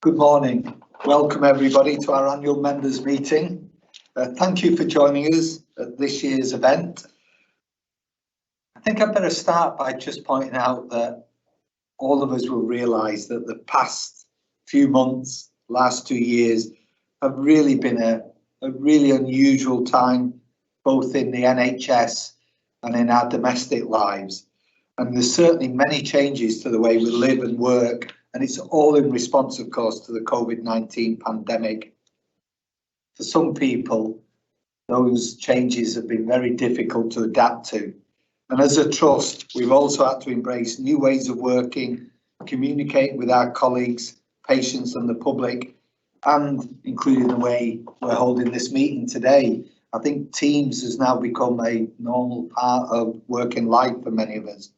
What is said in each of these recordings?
Good morning. Welcome everybody to our annual members meeting. Thank you for joining us at this year's event. I think I'd better start by just pointing out that all of us will realise that the past few months, last 2 years, have really been a really unusual time, both in the NHS and in our domestic lives. And there's certainly many changes to the way we live and work, and it's all in response, of course, to the COVID-19 pandemic. For some people, those changes have been very difficult to adapt to. And as a trust, we've also had to embrace new ways of working, communicating with our colleagues, patients and the public, and including the way we're holding this meeting today. I think Teams has now become a normal part of working life for many of us.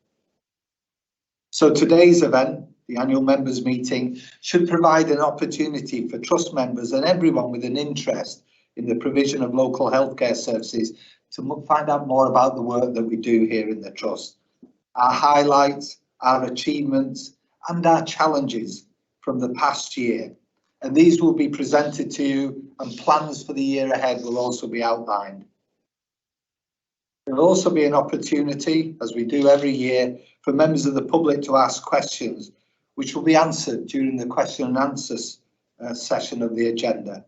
So today's event, the annual members meeting, should provide an opportunity for trust members and everyone with an interest in the provision of local healthcare services to find out more about the work that we do here in the trust, our highlights, our achievements and our challenges from the past year. And these will be presented to you, and plans for the year ahead will also be outlined. There will also be an opportunity, as we do every year, for members of the public to ask questions, which will be answered during the question and answers session of the agenda.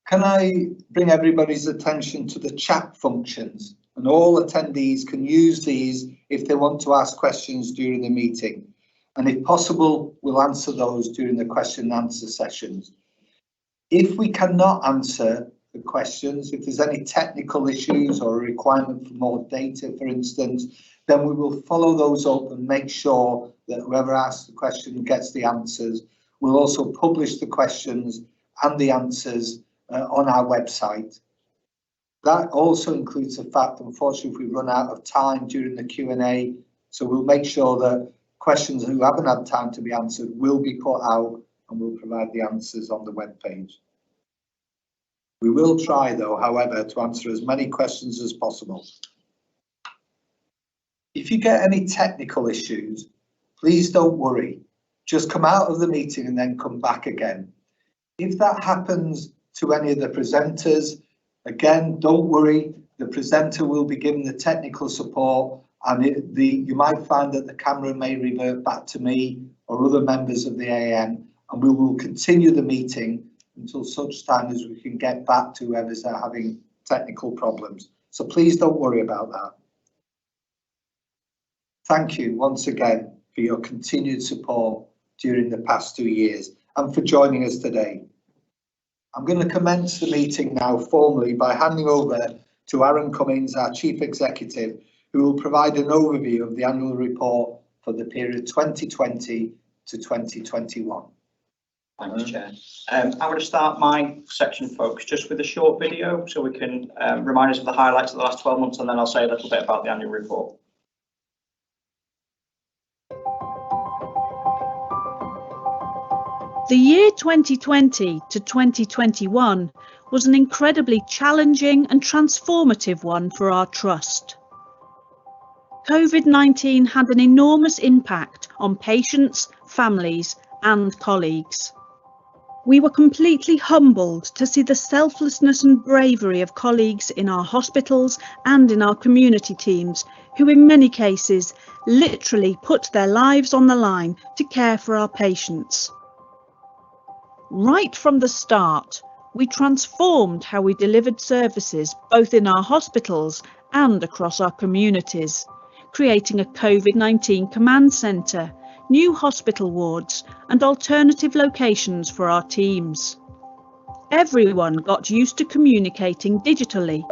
Can I bring everybody's attention to the chat functions? And all attendees can use these if they want to ask questions during the meeting. And if possible, we'll answer those during the question and answer sessions. If we cannot answer the questions, if there's any technical issues or a requirement for more data, for instance, then we will follow those up and make sure that whoever asks the question gets the answers. We'll also publish the questions and the answers on our website. That also includes the fact, unfortunately, if we run out of time during the Q&A, so we'll make sure that questions who haven't had time to be answered will be put out, and we'll provide the answers on the webpage. We will try, though, however, to answer as many questions as possible. If you get any technical issues, please don't worry. Just come out of the meeting and then come back again. If that happens to any of the presenters, again, don't worry. The presenter will be given the technical support, and you might find that the camera may revert back to me or other members of the AM, and we will continue the meeting until such time as we can get back to whoever's having technical problems. So please don't worry about that. Thank you once again for your continued support during the past 2 years and for joining us today. I'm going to commence the meeting now formally by handing over to Aaron Cummings, our Chief Executive, who will provide an overview of the annual report for the period 2020 to 2021. Thanks, Chair. I'm going to start my section, folks, just with a short video so we can remind us of the highlights of the last 12 months, and then I'll say a little bit about the annual report. The year 2020 to 2021 was an incredibly challenging and transformative one for our trust. COVID-19 had an enormous impact on patients, families and colleagues. We were completely humbled to see the selflessness and bravery of colleagues in our hospitals and in our community teams, who in many cases literally put their lives on the line to care for our patients. Right from the start, we transformed how we delivered services both in our hospitals and across our communities, creating a COVID-19 command centre, new hospital wards and alternative locations for our teams. Everyone got used to communicating digitally,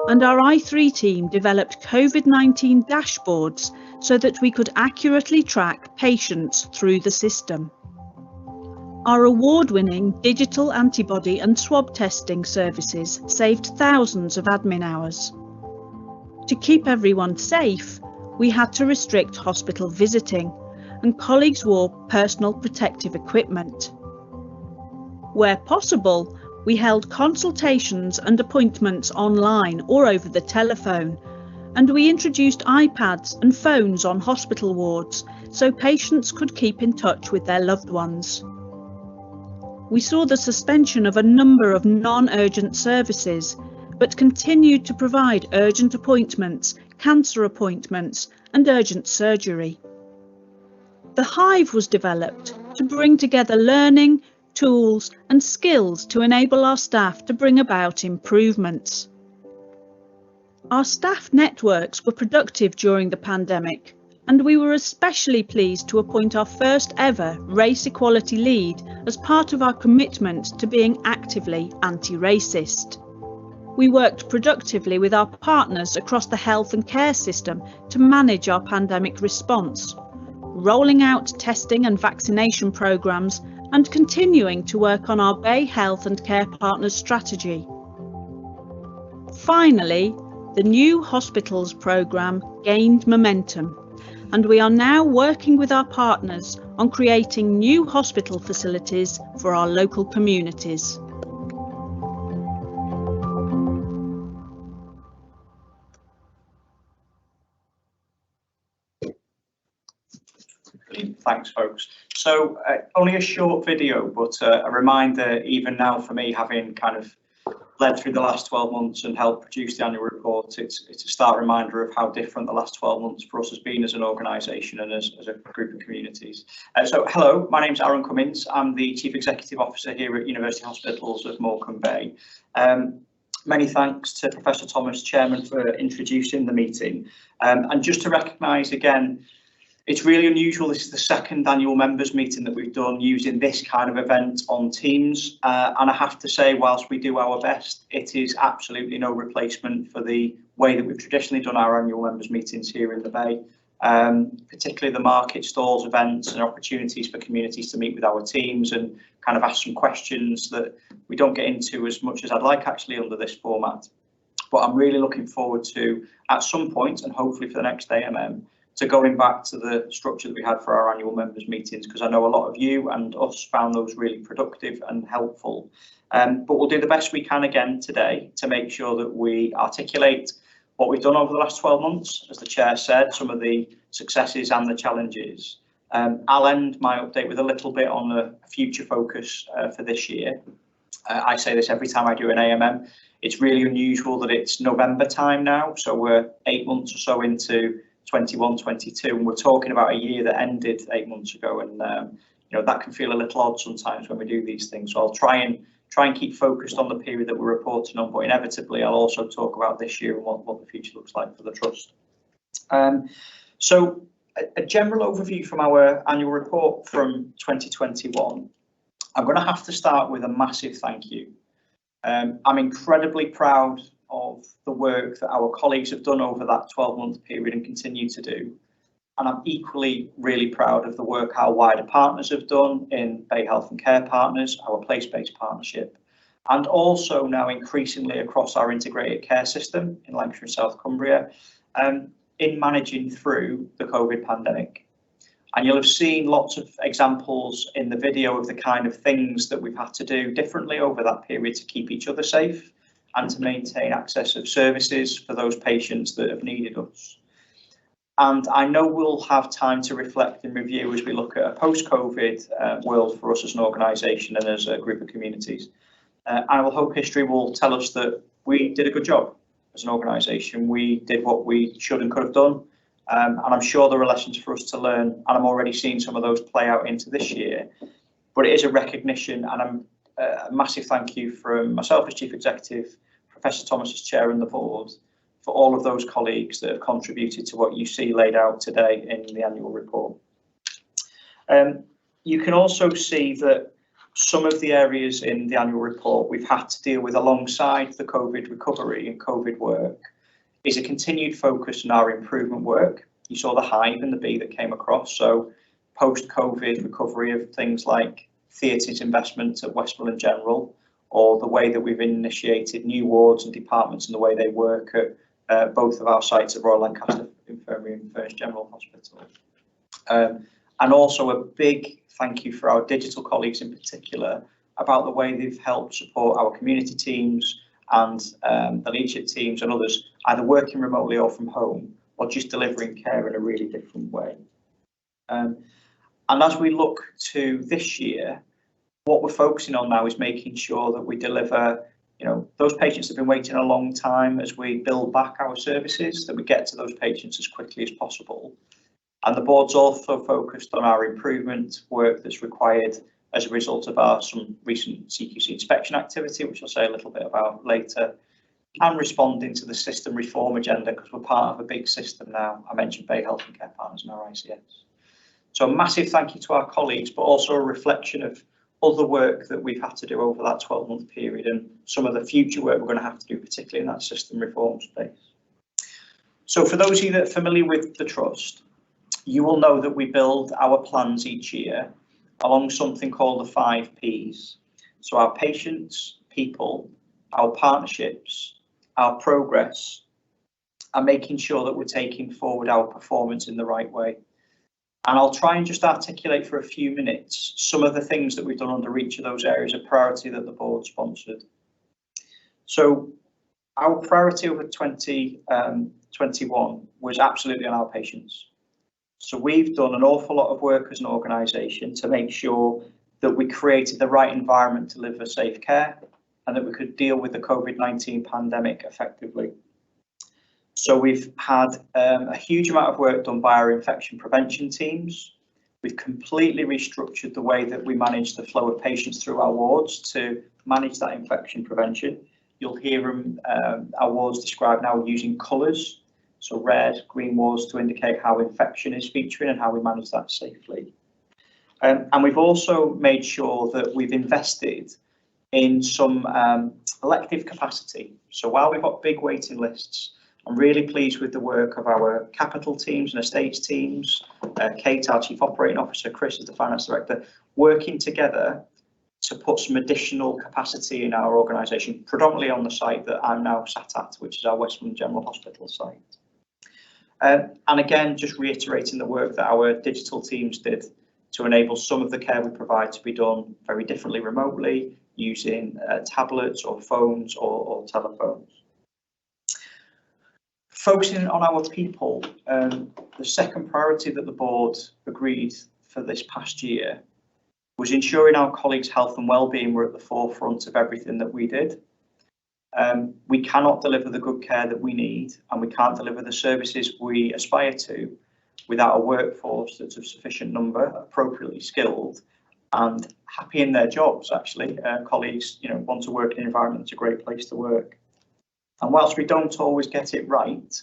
and our i3 team developed COVID-19 dashboards so that we could accurately track patients through the system. Our award-winning digital antibody and swab testing services saved thousands of admin hours. To keep everyone safe, we had to restrict hospital visiting, and colleagues wore personal protective equipment. Where possible, we held consultations and appointments online or over the telephone, and we introduced iPads and phones on hospital wards so patients could keep in touch with their loved ones. We saw the suspension of a number of non-urgent services, but continued to provide urgent appointments, cancer appointments, and urgent surgery. The Hive was developed to bring together learning, tools, and skills to enable our staff to bring about improvements. Our staff networks were productive during the pandemic, and we were especially pleased to appoint our first ever race equality lead as part of our commitment to being actively anti-racist. We worked productively with our partners across the health and care system to manage our pandemic response, rolling out testing and vaccination programmes and continuing to work on our Bay Health and Care Partners strategy. Finally, the new hospitals programme gained momentum, and we are now working with our partners on creating new hospital facilities for our local communities. Brilliant. Thanks, folks. So only a short video, but a reminder, even now for me, having kind of led through the last 12 months and helped produce the annual report, it's a start reminder of how different the last 12 months for us has been as an organisation and as a group of communities. So hello, my name's Aaron Cummins. I'm the Chief Executive Officer here at University Hospitals of Morecambe Bay. Many thanks to Professor Thomas, Chairman, for introducing the meeting. And just to recognise again, it's really unusual. This is the second annual members meeting that we've done using this kind of event on Teams. And I have to say, whilst we do our best, it is absolutely no replacement for the way that we've traditionally done our annual members meetings here in the Bay, particularly the market stalls, events and opportunities for communities to meet with our teams and kind of ask some questions that we don't get into as much as I'd like actually under this format. But I'm really looking forward to, at some point, and hopefully for the next AMM, to going back to the structure that we had for our annual members meetings, because I know a lot of you and us found those really productive and helpful. But we'll do the best we can again today to make sure that we articulate what we've done over the last 12 months, as the chair said, some of the successes and the challenges. I'll end my update with a little bit on the future focus for this year. I say this every time I do an AMM. It's really unusual that it's November time now, so we're 8 months or so into 21-22, and we're talking about a year that ended 8 months ago, and you know, that can feel a little odd sometimes when we do these things. So I'll try and keep focused on the period that we're reporting on, but inevitably I'll also talk about this year and what the future looks like for the trust. So a general overview from our annual report from 2021. I'm going to have to start with a massive thank you. I'm incredibly proud of the work that our colleagues have done over that 12-month period and continue to do. And I'm equally really proud of the work our wider partners have done in Bay Health and Care Partners, our place-based partnership, and also now increasingly across our integrated care system in Lancashire and South Cumbria, in managing through the COVID pandemic. And you'll have seen lots of examples in the video of the kind of things that we've had to do differently over that period to keep each other safe and to maintain access of services for those patients that have needed us. And I know we'll have time to reflect and review as we look at a post-COVID world for us as an organisation and as a group of communities. I will hope history will tell us that we did a good job as an organisation. We did what we should and could have done. And I'm sure there are lessons for us to learn, and I'm already seeing some of those play out into this year. But it is a recognition, and a massive thank you from myself as Chief Executive, Professor Thomas as Chair and the Board, for all of those colleagues that have contributed to what you see laid out today in the annual report. You can also see that some of the areas in the annual report we've had to deal with alongside the COVID recovery and COVID work is a continued focus on our improvement work. You saw the Hive and the Bee that came across, so post-COVID recovery of things like theatres investment at Westmoreland General, or the way that we've initiated new wards and departments and the way they work at both of our sites at Royal Lancaster Infirmary and Furness General Hospital. And also a big thank you for our digital colleagues in particular about the way they've helped support our community teams and the leadership teams and others, either working remotely or from home, or just delivering care in a really different way. And as we look to this year, what we're focusing on now is making sure that we deliver, those patients have been waiting a long time as we build back our services, that we get to those patients as quickly as possible. And the board's also focused on our improvement work that's required as a result of some recent CQC inspection activity, which I'll say a little bit about later, and responding to the system reform agenda, because we're part of a big system now. I mentioned Bay Health and Care Partners and our ICS. So a massive thank you to our colleagues, but also a reflection of other work that we've had to do over that 12-month period and some of the future work we're going to have to do, particularly in that system reform space. So for those of you that are familiar with the Trust, you will know that we build our plans each year along something called the 5 Ps. So our patients, people, our partnerships, our progress, and making sure that we're taking forward our performance in the right way. And I'll try and just articulate for a few minutes some of the things that we've done under each of those areas of priority that the board sponsored. So our priority over 2021 was absolutely on our patients. So we've done an awful lot of work as an organisation to make sure that we created the right environment to deliver safe care and that we could deal with the COVID-19 pandemic effectively. So we've had a huge amount of work done by our infection prevention teams. We've completely restructured the way that we manage the flow of patients through our wards to manage that infection prevention. You'll hear our wards described now using colours, so red, green wards, to indicate how infection is featuring and how we manage that safely. And we've also made sure that we've invested in some elective capacity. So while we've got big waiting lists, I'm really pleased with the work of our capital teams and estates teams, Kate, our Chief Operating Officer, Chris as the Finance Director, working together to put some additional capacity in our organisation, predominantly on the site that I'm now sat at, which is our Westmorland General Hospital site. And again, just reiterating the work that our digital teams did to enable some of the care we provide to be done very differently remotely, using tablets or phones or telephones. Focusing on our people, the second priority that the board agreed for this past year was ensuring our colleagues' health and well-being were at the forefront of everything that we did. We cannot deliver the good care that we need, and we can't deliver the services we aspire to without a workforce that's of sufficient number, appropriately skilled, and happy in their jobs. Actually, colleagues, want to work in an environment that's a great place to work. And whilst we don't always get it right,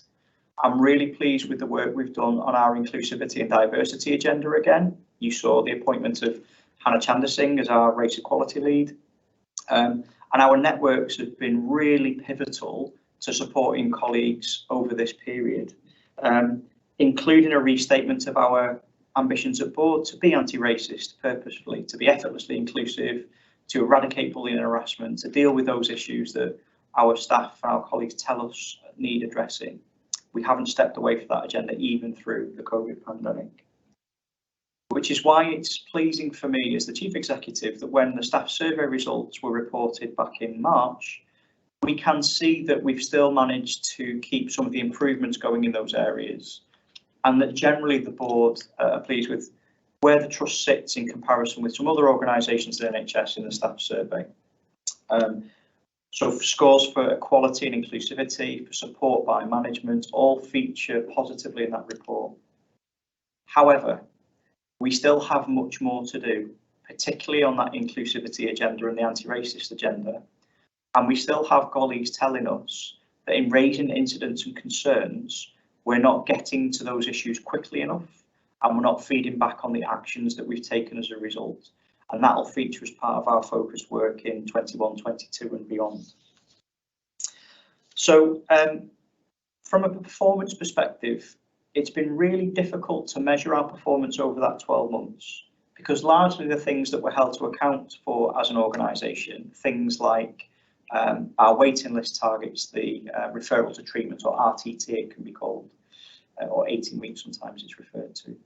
I'm really pleased with the work we've done on our inclusivity and diversity agenda again. You saw the appointment of Hannah Chandersingh as our race equality lead. And our networks have been really pivotal to supporting colleagues over this period, including a restatement of our ambitions at board to be anti-racist purposefully, to be effortlessly inclusive, to eradicate bullying and harassment, to deal with those issues that our staff and our colleagues tell us need addressing. We haven't stepped away from that agenda even through the COVID pandemic. Which is why it's pleasing for me as the Chief Executive that when the staff survey results were reported back in March, we can see that we've still managed to keep some of the improvements going in those areas, and that generally the board are pleased with where the Trust sits in comparison with some other organisations in NHS in the staff survey. So scores for equality and inclusivity, for support by management, all feature positively in that report. However, we still have much more to do, particularly on that inclusivity agenda and the anti-racist agenda. And we still have colleagues telling us that in raising incidents and concerns, we're not getting to those issues quickly enough, and we're not feeding back on the actions that we've taken as a result. And that'll feature as part of our focused work in 21, 22 and beyond. So from a performance perspective, it's been really difficult to measure our performance over that 12 months because largely the things that we're held to account for as an organisation, things like our waiting list targets, the referral to treatment, or RTT it can be called, or 18 weeks sometimes it's referred to,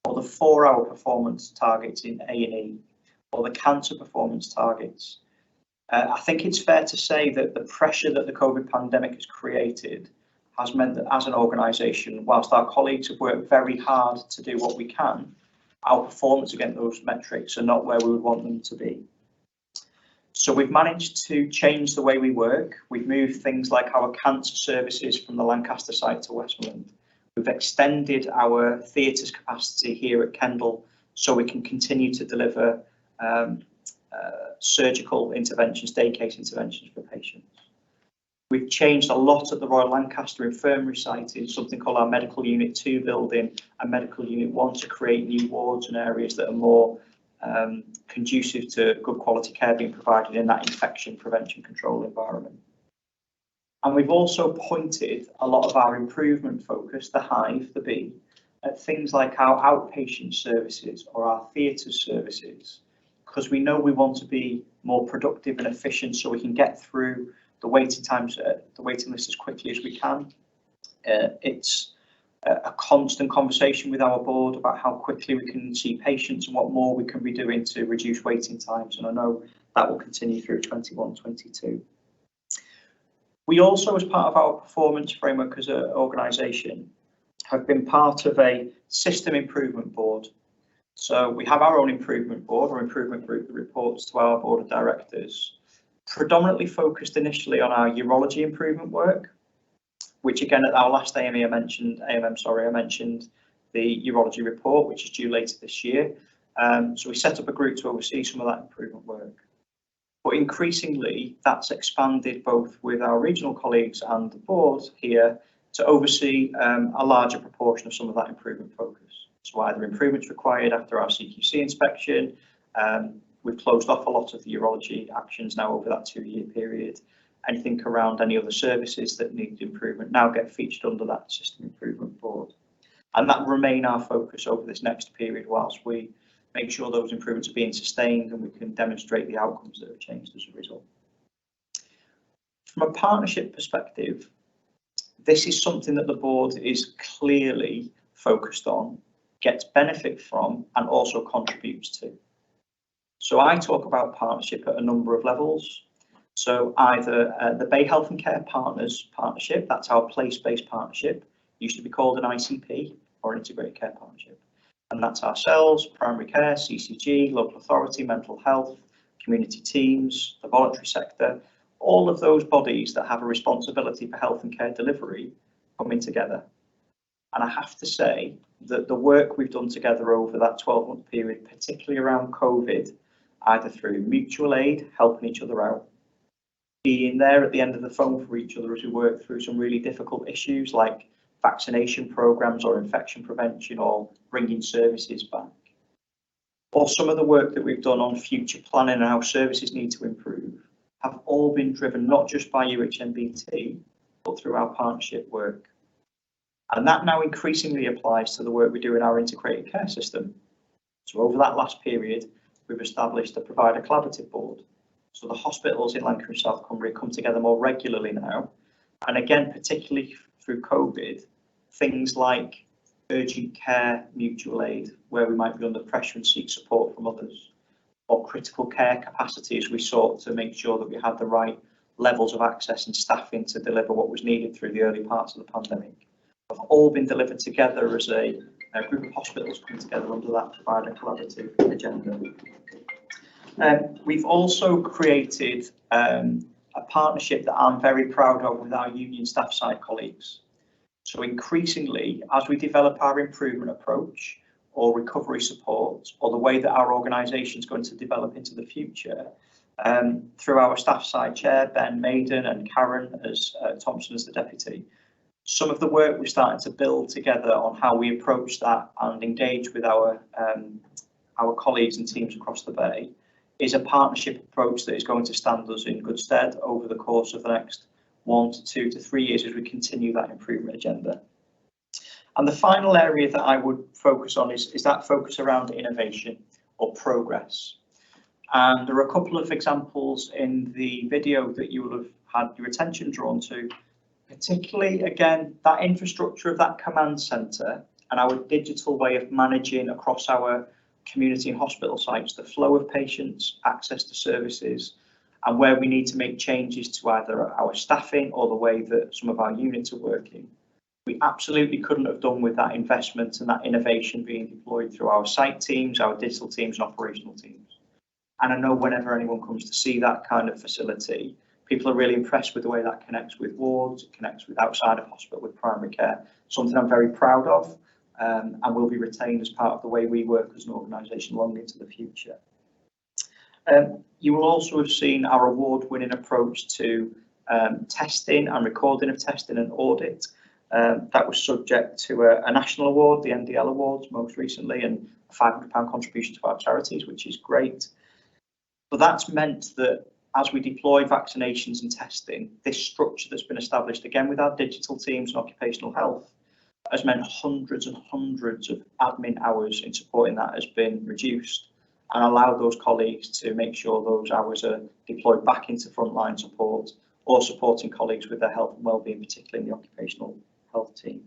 or the 4-hour performance targets in A&E, or the cancer performance targets. I think it's fair to say that the pressure that the COVID pandemic has created has meant that as an organisation, whilst our colleagues have worked very hard to do what we can, our performance against those metrics are not where we would want them to be. So we've managed to change the way we work. We've moved things like our cancer services from the Lancaster site to Westmoreland. We've extended our theatres capacity here at Kendal so we can continue to deliver surgical interventions, day case interventions for patients. We've changed a lot at the Royal Lancaster Infirmary site in something called our Medical Unit 2 building and Medical Unit 1 to create new wards and areas that are more conducive to good quality care being provided in that infection prevention control environment. And we've also pointed a lot of our improvement focus, the Hive, the B, at things like our outpatient services or our theatre services, because we know we want to be more productive and efficient so we can get through the waiting times, the waiting list as quickly as we can. It's a constant conversation with our board about how quickly we can see patients and what more we can be doing to reduce waiting times. And I know that will continue through 21-22. We also, as part of our performance framework as an organisation, have been part of a system improvement board. So we have our own improvement board or improvement group that reports to our board of directors, predominantly focused initially on our urology improvement work, which again at our last AMM I mentioned the urology report, which is due later this year. So we set up a group to oversee some of that improvement work. But increasingly, that's expanded both with our regional colleagues and the board here to oversee a larger proportion of some of that improvement focus. So either improvements required after our CQC inspection, we've closed off a lot of the urology actions now over that 2-year period. Anything around any other services that need improvement now get featured under that system improvement board. And that will remain our focus over this next period whilst we make sure those improvements are being sustained and we can demonstrate the outcomes that have changed as a result. From a partnership perspective, this is something that the board is clearly focused on, gets benefit from, and also contributes to. So I talk about partnership at a number of levels. So either the Bay Health and Care Partners Partnership, that's our place-based partnership, used to be called an ICP or an Integrated Care Partnership. And that's ourselves, primary care, CCG, local authority, mental health, community teams, the voluntary sector, all of those bodies that have a responsibility for health and care delivery coming together. And I have to say that the work we've done together over that 12-month period, particularly around COVID, either through mutual aid, helping each other out, being there at the end of the phone for each other as we work through some really difficult issues like vaccination programs or infection prevention or bringing services back. Or some of the work that we've done on future planning and how services need to improve have all been driven not just by UHMBT, but through our partnership work. And that now increasingly applies to the work we do in our integrated care system. So over that last period, we've established a provider collaborative board. So the hospitals in Lancashire and South Cumbria come together more regularly now. And again, particularly through COVID, things like urgent care mutual aid, where we might be under pressure and seek support from others, or critical care capacity as we sought to make sure that we had the right levels of access and staffing to deliver what was needed through the early parts of the pandemic, have all been delivered together as a group of hospitals coming together under that provider collaborative agenda. We've also created a partnership that I'm very proud of with our union staff side colleagues. So increasingly, as we develop our improvement approach or recovery support, or the way that our organisation is going to develop into the future, through our staff side chair, Ben Maiden, and Karen as Thompson as the deputy, some of the work we're starting to build together on how we approach that and engage with our colleagues and teams across the Bay is a partnership approach that is going to stand us in good stead over the course of the next 1 to 2 to 3 years as we continue that improvement agenda. And the final area that I would focus on is that focus around innovation or progress. And there are a couple of examples in the video that you will have had your attention drawn to, particularly, again, that infrastructure of that command centre and our digital way of managing across our community and hospital sites, the flow of patients, access to services, and where we need to make changes to either our staffing or the way that some of our units are working. We absolutely couldn't have done with that investment and that innovation being deployed through our site teams, our digital teams and operational teams. And I know whenever anyone comes to see that kind of facility, people are really impressed with the way that connects with wards, it connects with outside of hospital, with primary care, something I'm very proud of, and will be retained as part of the way we work as an organisation long into the future. You will also have seen our award-winning approach to testing and recording of testing and audit. That was subject to a national award, the NDL Awards most recently, and a £500 contribution to our charities, which is great. But that's meant that as we deploy vaccinations and testing, this structure that's been established again with our digital teams and occupational health has meant hundreds and hundreds of admin hours in supporting that has been reduced, and allowed those colleagues to make sure those hours are deployed back into frontline support or supporting colleagues with their health and wellbeing, particularly in the occupational health team.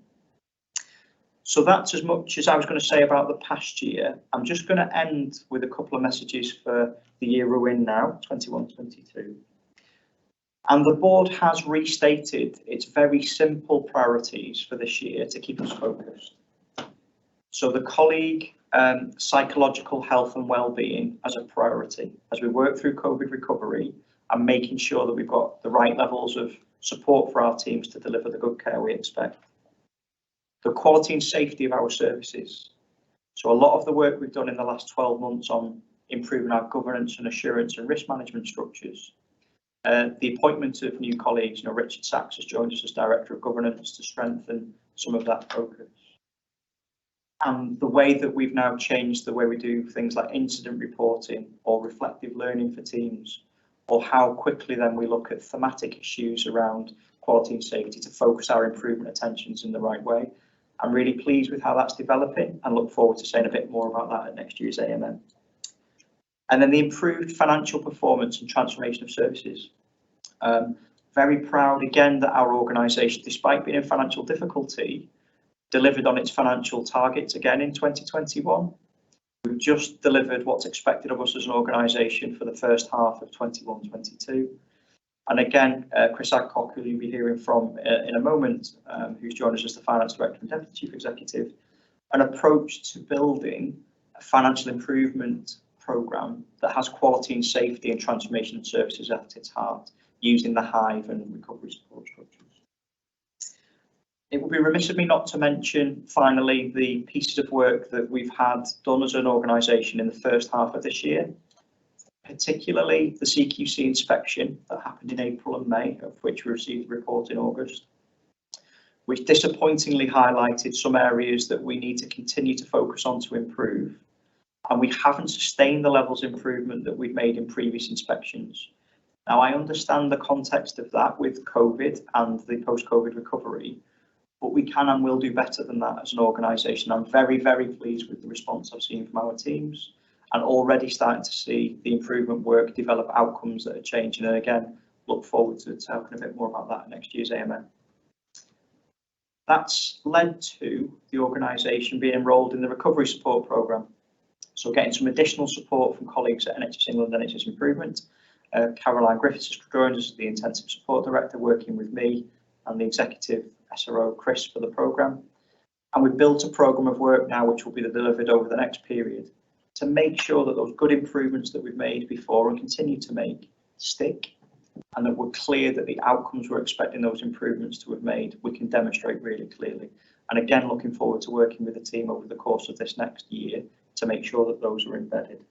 So that's as much as I was going to say about the past year. I'm just going to end with a couple of messages for the year we're in now, 21-22. And the board has restated its very simple priorities for this year to keep us focused. So the colleague psychological health and wellbeing as a priority as we work through COVID recovery and making sure that we've got the right levels of support for our teams to deliver the good care we expect. The quality and safety of our services. So a lot of the work we've done in the last 12 months on improving our governance and assurance and risk management structures. The appointment of new colleagues, Richard Sachs has joined us as Director of Governance to strengthen some of that focus. And the way that we've now changed the way we do things like incident reporting or reflective learning for teams, or how quickly then we look at thematic issues around quality and safety to focus our improvement attentions in the right way. I'm really pleased with how that's developing and look forward to saying a bit more about that at next year's AMM. And then the improved financial performance and transformation of services. Very proud again that our organisation, despite being in financial difficulty, delivered on its financial targets again in 2021. We've just delivered what's expected of us as an organisation for the first half of 21-22. And again, Chris Adcock, who you'll be hearing from in a moment, who's joined us as the Finance Director and Deputy Chief Executive, an approach to building a financial improvement programme that has quality and safety and transformation of services at its heart, using the Hive and recovery support structures. It would be remiss of me not to mention, finally, the pieces of work that we've had done as an organisation in the first half of this year, particularly the CQC inspection that happened in April and May, of which we received a report in August, which disappointingly highlighted some areas that we need to continue to focus on to improve. And we haven't sustained the levels of improvement that we've made in previous inspections. Now, I understand the context of that with COVID and the post-COVID recovery, but we can and will do better than that as an organisation. I'm very, very pleased with the response I've seen from our teams and already starting to see the improvement work develop outcomes that are changing. And again, look forward to talking a bit more about that at next year's AMM. That's led to the organisation being enrolled in the recovery support programme. So getting some additional support from colleagues at NHS England and NHS Improvement. Caroline Griffiths has joined us as the Intensive Support Director, working with me and the Executive SRO Chris for the programme. And we've built a programme of work now which will be delivered over the next period to make sure that those good improvements that we've made before and continue to make stick, and that we're clear that the outcomes we're expecting those improvements to have made, we can demonstrate really clearly. And again, looking forward to working with the team over the course of this next year to make sure that those are embedded.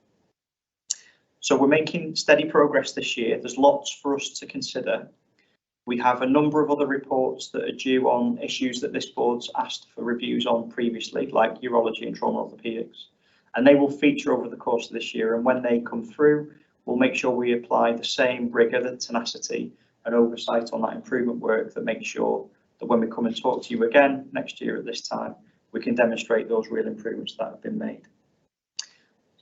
So we're making steady progress this year. There's lots for us to consider. We have a number of other reports that are due on issues that this board's asked for reviews on previously, like urology and trauma orthopaedics, and they will feature over the course of this year. And when they come through, we'll make sure we apply the same rigour, the tenacity and oversight on that improvement work that makes sure that when we come and talk to you again next year at this time, we can demonstrate those real improvements that have been made.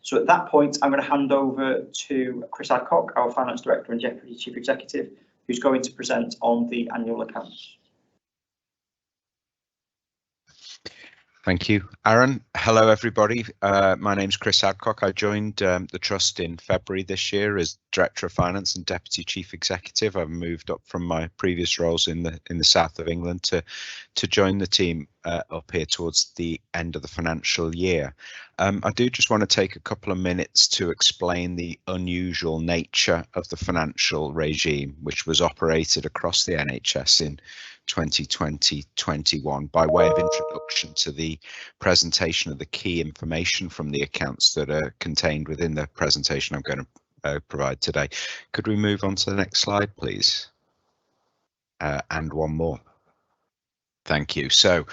So at that point, I'm going to hand over to Chris Adcock, our Finance Director and Deputy Chief Executive, who's going to present on the annual accounts. Thank you, Aaron. Hello, everybody. My name's Chris Adcock. I joined the Trust in February this year as Director of Finance and Deputy Chief Executive. I've moved up from my previous roles in the south of England to join the team up here towards the end of the financial year. I do just want to take a couple of minutes to explain the unusual nature of the financial regime which was operated across the NHS in 2020-21 by way of introduction to the presentation of the key information from the accounts that are contained within the presentation I'm going to provide today. Could we move on to the next slide, please? And one more. Thank you. So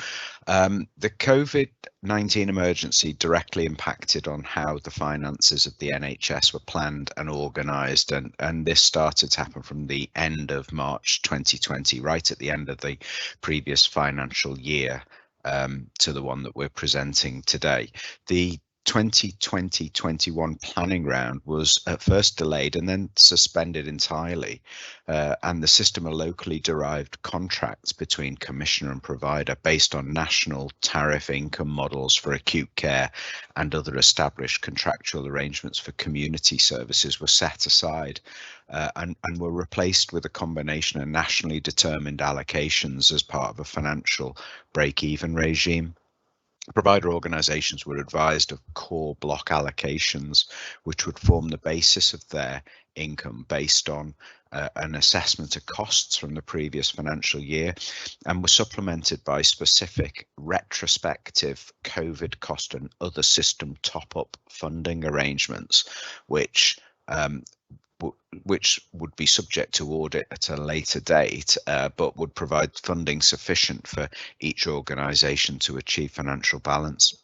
the COVID-19 emergency directly impacted on how the finances of the NHS were planned and organised, and this started to happen from the end of March 2020, right at the end of the previous financial year to the one that we're presenting today. The 2020-21 planning round was at first delayed and then suspended entirely, and the system of locally derived contracts between commissioner and provider based on national tariff income models for acute care and other established contractual arrangements for community services were set aside and were replaced with a combination of nationally determined allocations as part of a financial break-even regime. Provider organisations were advised of core block allocations, which would form the basis of their income based on an assessment of costs from the previous financial year, and were supplemented by specific retrospective COVID cost and other system top-up funding arrangements, which would be subject to audit at a later date, but would provide funding sufficient for each organisation to achieve financial balance.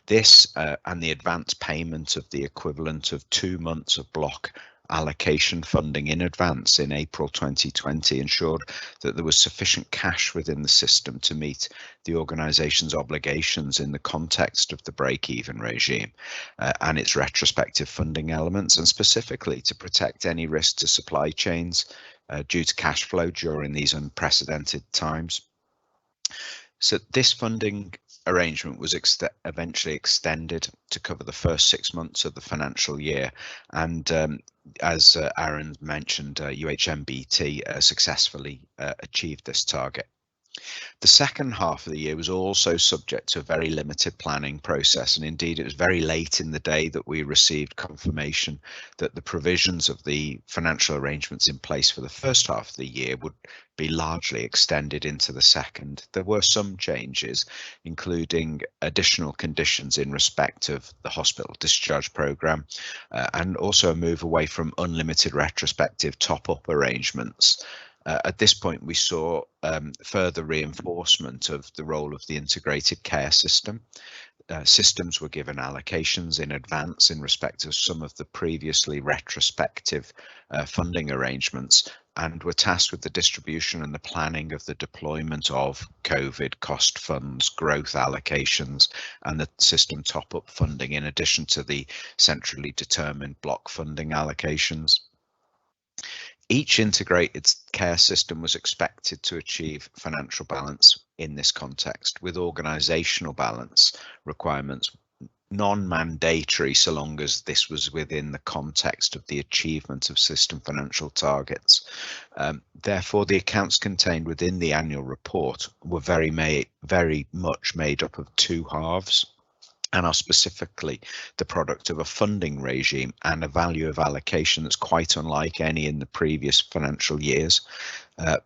This and the advance payment of the equivalent of 2 months of block allocation funding in advance in April 2020 ensured that there was sufficient cash within the system to meet the organisation's obligations in the context of the break-even regime and its retrospective funding elements, and specifically to protect any risk to supply chains due to cash flow during these unprecedented times. So this funding arrangement was eventually extended to cover the first 6 months of the financial year, and as Aaron mentioned, UHMBT successfully achieved this target. The second half of the year was also subject to a very limited planning process, and indeed it was very late in the day that we received confirmation that the provisions of the financial arrangements in place for the first half of the year would be largely extended into the second. There were some changes, including additional conditions in respect of the hospital discharge programme and also a move away from unlimited retrospective top-up arrangements. At this point, we saw further reinforcement of the role of the integrated care system. Systems were given allocations in advance in respect of some of the previously retrospective funding arrangements, and were tasked with the distribution and the planning of the deployment of COVID cost funds, growth allocations, and the system top-up funding, in addition to the centrally determined block funding allocations. Each integrated care system was expected to achieve financial balance in this context, with organisational balance requirements non-mandatory so long as this was within the context of the achievement of system financial targets. Therefore, the accounts contained within the annual report were very much made up of two halves, and are specifically the product of a funding regime and a value of allocation that's quite unlike any in the previous financial years,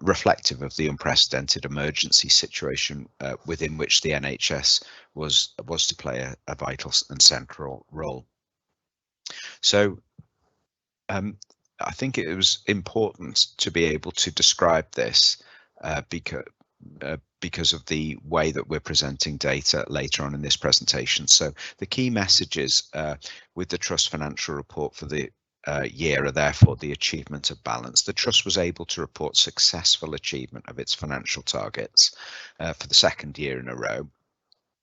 reflective of the unprecedented emergency situation within which the NHS was to play a vital and central role. So I think it was important to be able to describe this because of the way that we're presenting data later on in this presentation. So the key messages with the Trust financial report for the year are therefore the achievement of balance. The Trust was able to report successful achievement of its financial targets for the second year in a row.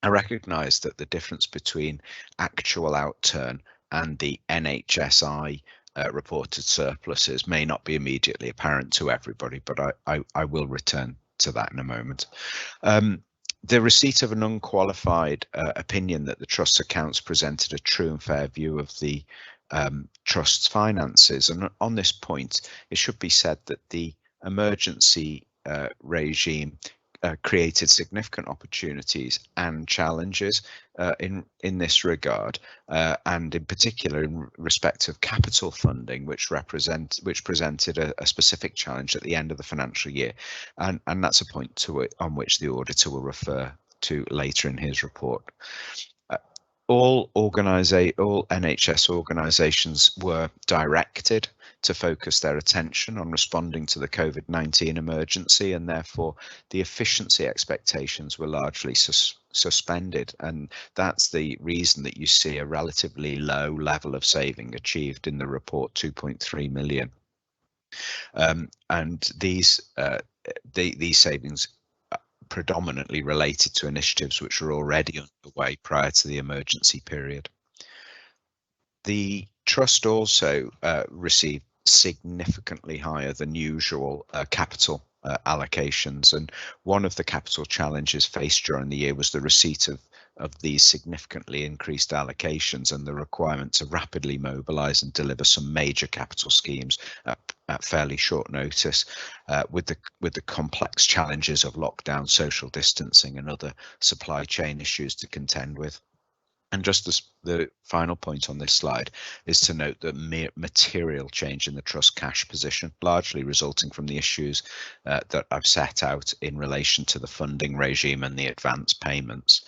I recognise that the difference between actual outturn and the NHSI reported surpluses may not be immediately apparent to everybody, but I will return to that in a moment. The receipt of an unqualified opinion that the trust's accounts presented a true and fair view of the trust's finances. And on this point, it should be said that the emergency regime created significant opportunities and challenges in this regard, and in particular in respect of capital funding, which presented a specific challenge at the end of the financial year, and that's a point on which the auditor will refer to later in his report. All NHS organisations were directed to focus their attention on responding to the COVID-19 emergency, and therefore the efficiency expectations were largely suspended, and that's the reason that you see a relatively low level of saving achieved in the report, 2.3 million. And these savings predominantly related to initiatives which were already underway prior to the emergency period. The trust also received significantly higher than usual capital allocations, and one of the capital challenges faced during the year was the receipt of these significantly increased allocations and the requirement to rapidly mobilise and deliver some major capital schemes at fairly short notice, with the complex challenges of lockdown, social distancing and other supply chain issues to contend with. And just as the final point on this slide is to note that material change in the trust cash position, largely resulting from the issues that I've set out in relation to the funding regime and the advance payments,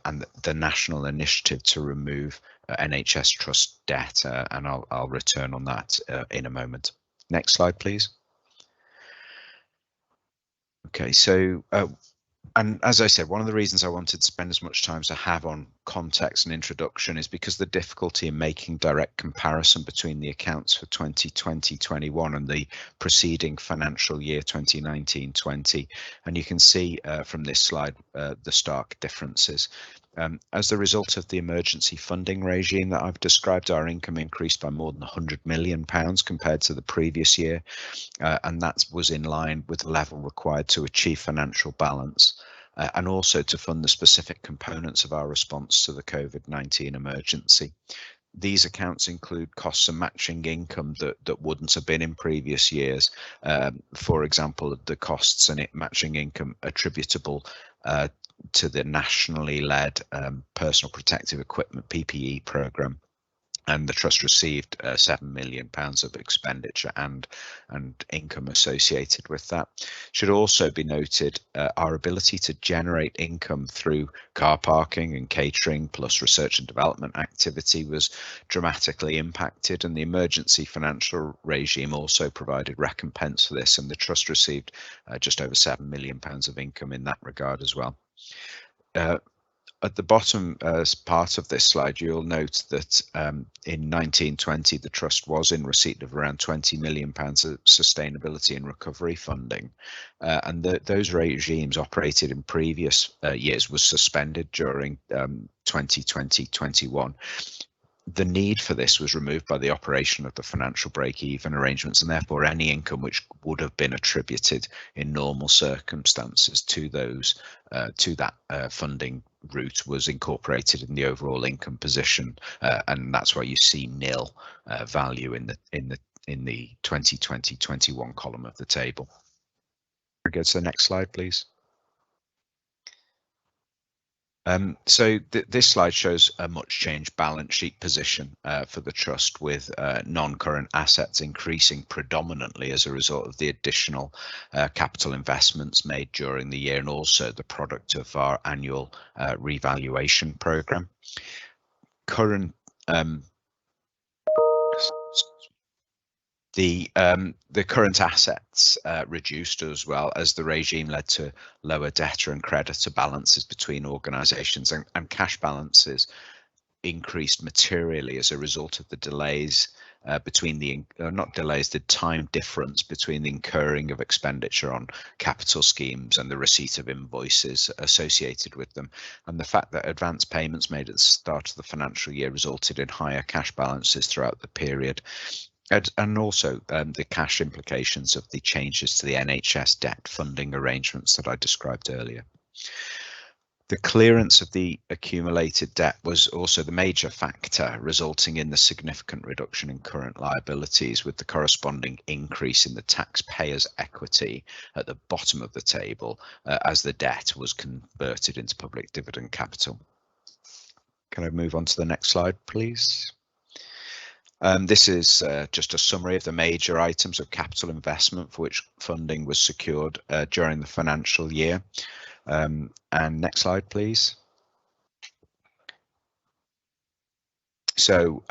and the national initiative to remove NHS trust debt, and I'll return on that in a moment. Next slide, please. Okay, so and as I said, one of the reasons I wanted to spend as much time as I have on context and introduction is because the difficulty in making direct comparison between the accounts for 2020-21 and the preceding financial year 2019-20. And you can see from this slide the stark differences. As the result of the emergency funding regime that I've described, our income increased by more than £100 million compared to the previous year, and that was in line with the level required to achieve financial balance, and also to fund the specific components of our response to the COVID-19 emergency. These accounts include costs and matching income that wouldn't have been in previous years. For example, the costs and matching income attributable to the nationally led personal protective equipment PPE programme, and the trust received £7 million of expenditure and income associated with that. Should also be noted our ability to generate income through car parking and catering plus research and development activity was dramatically impacted, and the emergency financial regime also provided recompense for this, and the trust received just over £7 million of income in that regard as well. At the bottom part of this slide, you'll note that in 1920, the Trust was in receipt of around £20 million of sustainability and recovery funding. And those regimes operated in previous years was suspended during 2020-21. The need for this was removed by the operation of the financial break-even arrangements, and therefore any income which would have been attributed in normal circumstances to that funding route was incorporated in the overall income position, and that's why you see nil value in the 2020-21 column of the table. Go to the next slide, please. So this slide shows a much changed balance sheet position for the trust, with non-current assets increasing predominantly as a result of the additional capital investments made during the year, and also the product of our annual revaluation programme. The current assets reduced as well, as the regime led to lower debtor and creditor balances between organisations, and cash balances increased materially as a result of the delays between the time difference between the incurring of expenditure on capital schemes and the receipt of invoices associated with them, and the fact that advance payments made at the start of the financial year resulted in higher cash balances throughout the period. And also the cash implications of the changes to the NHS debt funding arrangements that I described earlier. The clearance of the accumulated debt was also the major factor, resulting in the significant reduction in current liabilities, with the corresponding increase in the taxpayer's equity at the bottom of the table as the debt was converted into public dividend capital. Can I move on to the next slide, please? This is just a summary of the major items of capital investment for which funding was secured during the financial year. And next slide, please. So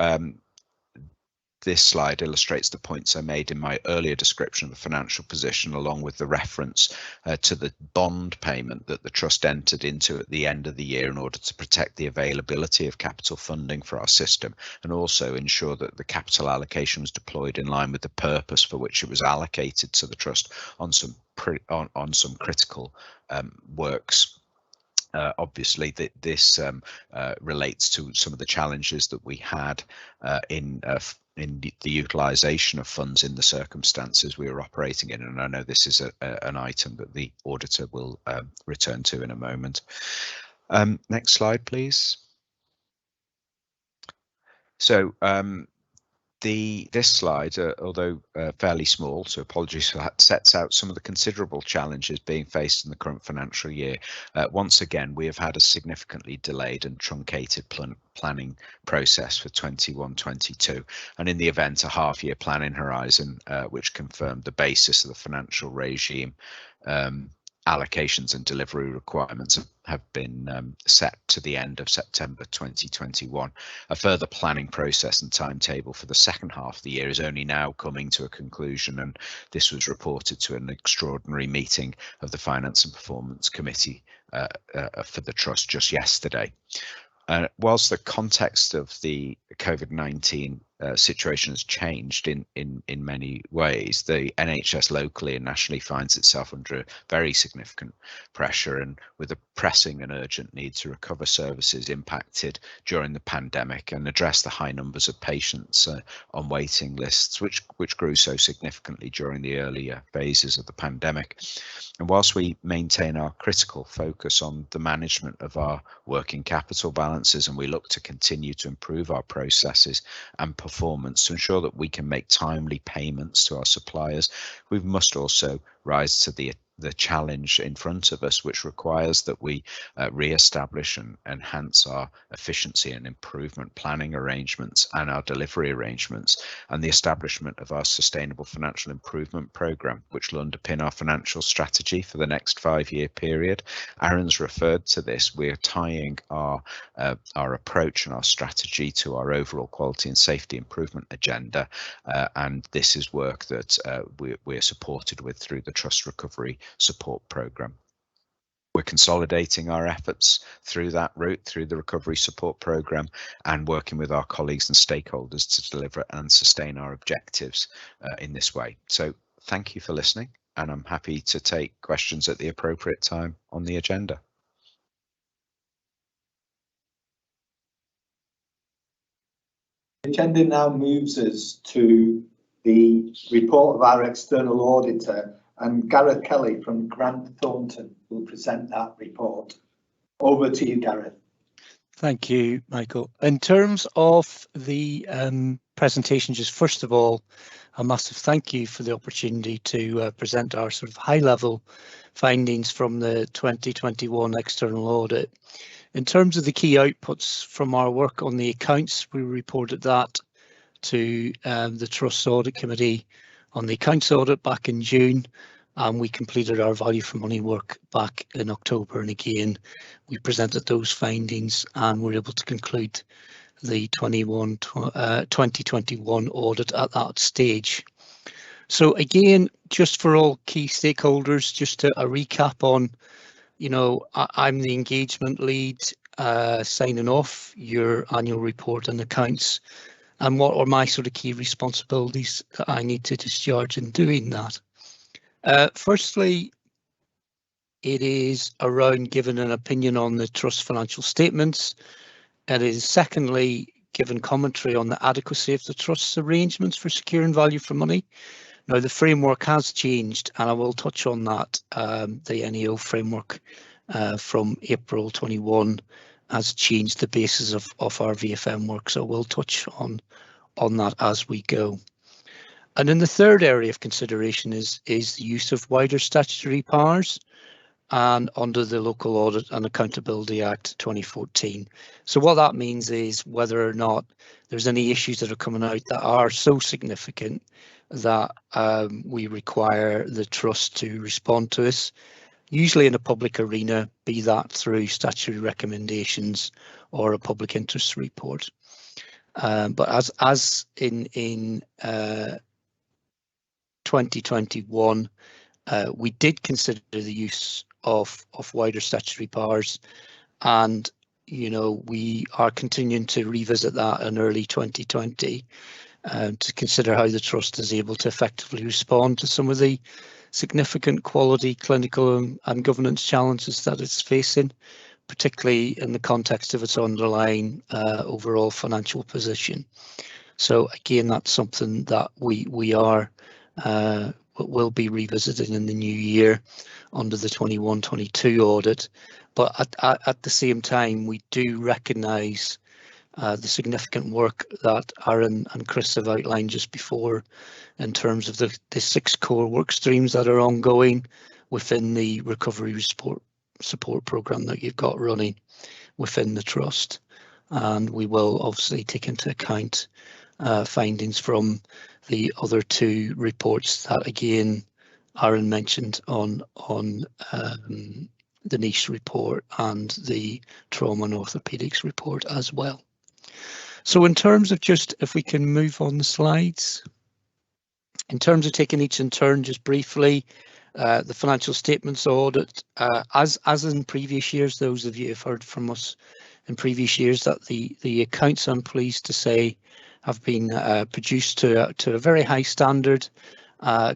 this slide illustrates the points I made in my earlier description of the financial position, along with the reference to the bond payment that the Trust entered into at the end of the year in order to protect the availability of capital funding for our system, and also ensure that the capital allocation was deployed in line with the purpose for which it was allocated to the Trust on some critical works. Obviously, this relates to some of the challenges that we had in the utilisation of funds in the circumstances we were operating in, and I know this is an item that the auditor will return to in a moment. Next slide, please. So this slide, although fairly small, so apologies for that, sets out some of the considerable challenges being faced in the current financial year. Once again, we have had a significantly delayed and truncated planning process for 21-22, and in the event, a half-year planning horizon, which confirmed the basis of the financial regime. Allocations and delivery requirements have been set to the end of September 2021. A further planning process and timetable for the second half of the year is only now coming to a conclusion, and this was reported to an extraordinary meeting of the Finance and Performance Committee for the Trust just yesterday. Whilst the context of the COVID-19 situation has changed in many ways, the NHS locally and nationally finds itself under very significant pressure, and with a pressing and urgent need to recover services impacted during the pandemic and address the high numbers of patients on waiting lists, which grew so significantly during the earlier phases of the pandemic. And whilst we maintain our critical focus on the management of our working capital balances, and we look to continue to improve our processes and performance to ensure that we can make timely payments to our suppliers, we must also rise to the challenge in front of us, which requires that we re-establish and enhance our efficiency and improvement planning arrangements and our delivery arrangements, and the establishment of our sustainable financial improvement programme, which will underpin our financial strategy for the next 5-year period. Aaron's referred to this. We're tying our approach and our strategy to our overall quality and safety improvement agenda, and this is work that we're supported with through the Trust Recovery Support Programme. We're consolidating our efforts through that route, through the Recovery Support Programme, and working with our colleagues and stakeholders to deliver and sustain our objectives in this way. So thank you for listening, and I'm happy to take questions at the appropriate time on the agenda. The agenda now moves us to the report of our external auditor, and Gareth Kelly from Grant Thornton will present that report. Over to you, Gareth. Thank you, Michael. In terms of the presentation, just first of all, a massive thank you for the opportunity to present our sort of high-level findings from the 2021 external audit. In terms of the key outputs from our work on the accounts, we reported that to the Trust Audit Committee on the accounts audit back in June, and we completed our value for money work back in October, and again we presented those findings and were able to conclude the 2021 audit at that stage. So again, just for all key stakeholders, just a recap on, you know, I'm the engagement lead signing off your annual report and accounts, and what are my sort of key responsibilities that I need to discharge in doing that. Firstly, it is around giving an opinion on the Trust financial statements. It is secondly, giving commentary on the adequacy of the Trust's arrangements for securing value for money. Now the framework has changed, and I will touch on that, the NEO framework from April 21 has changed the basis of our VFM work. So we'll touch on that as we go. And then the third area of consideration is the use of wider statutory powers and under the Local Audit and Accountability Act 2014. So what that means is whether or not there's any issues that are coming out that are so significant that we require the trust to respond to us, usually in a public arena, be that through statutory recommendations or a public interest report. But as in 2021, we did consider the use of wider statutory powers, and we are continuing to revisit that in early 2020 to consider how the trust is able to effectively respond to some of the significant quality, clinical and governance challenges that it's facing, particularly in the context of its underlying overall financial position. So again, that's something that we will be revisiting in the new year under the 21-22 audit. But at the same time, we do recognise the significant work that Aaron and Chris have outlined just before in terms of the 6 core work streams that are ongoing within the recovery support programme that you've got running within the trust. And we will obviously take into account findings from the other 2 reports that again Aaron mentioned on the niche report and the trauma and orthopaedics report as well. So in terms of just, if we can move on the slides, in terms of taking each in turn, just briefly, the financial statements audit, as in previous years, those of you have heard from us in previous years that the accounts, I'm pleased to say, have been produced to a very high standard,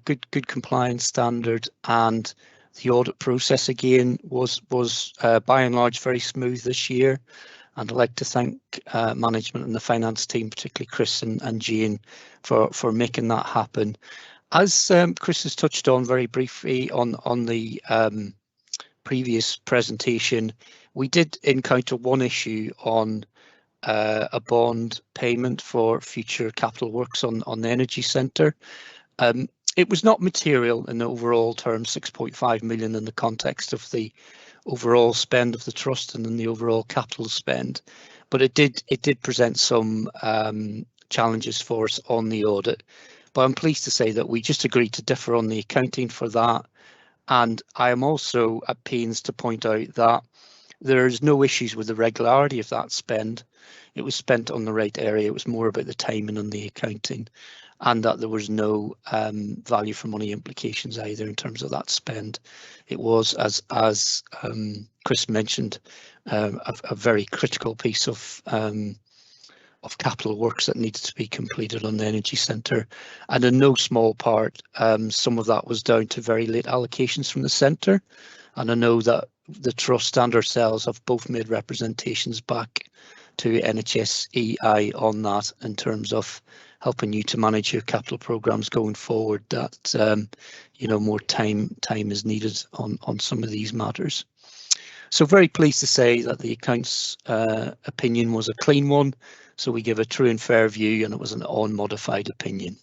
good compliance standard, and the audit process again was by and large very smooth this year. And I'd like to thank management and the finance team, particularly Chris and Jane, for making that happen. As Chris has touched on very briefly on the previous presentation, we did encounter one issue on a bond payment for future capital works on the Energy Centre. It was not material in the overall terms, 6.5 million in the context of the overall spend of the trust and in the overall capital spend, but it did present some challenges for us on the audit. But I'm pleased to say that we just agreed to differ on the accounting for that, and I am also at pains to point out that there's no issues with the regularity of that spend. It was spent on the right area. It was more about the timing and the accounting, and that there was no value for money implications either in terms of that spend. It was, as Chris mentioned, a very critical piece of capital works that needed to be completed on the Energy Centre, and in no small part, some of that was down to very late allocations from the centre. And I know that the trust and ourselves have both made representations back to NHSEI on that in terms of helping you to manage your capital programmes going forward, that more time is needed on some of these matters. So very pleased to say that the accounts opinion was a clean one, so we give a true and fair view, and it was an unmodified opinion.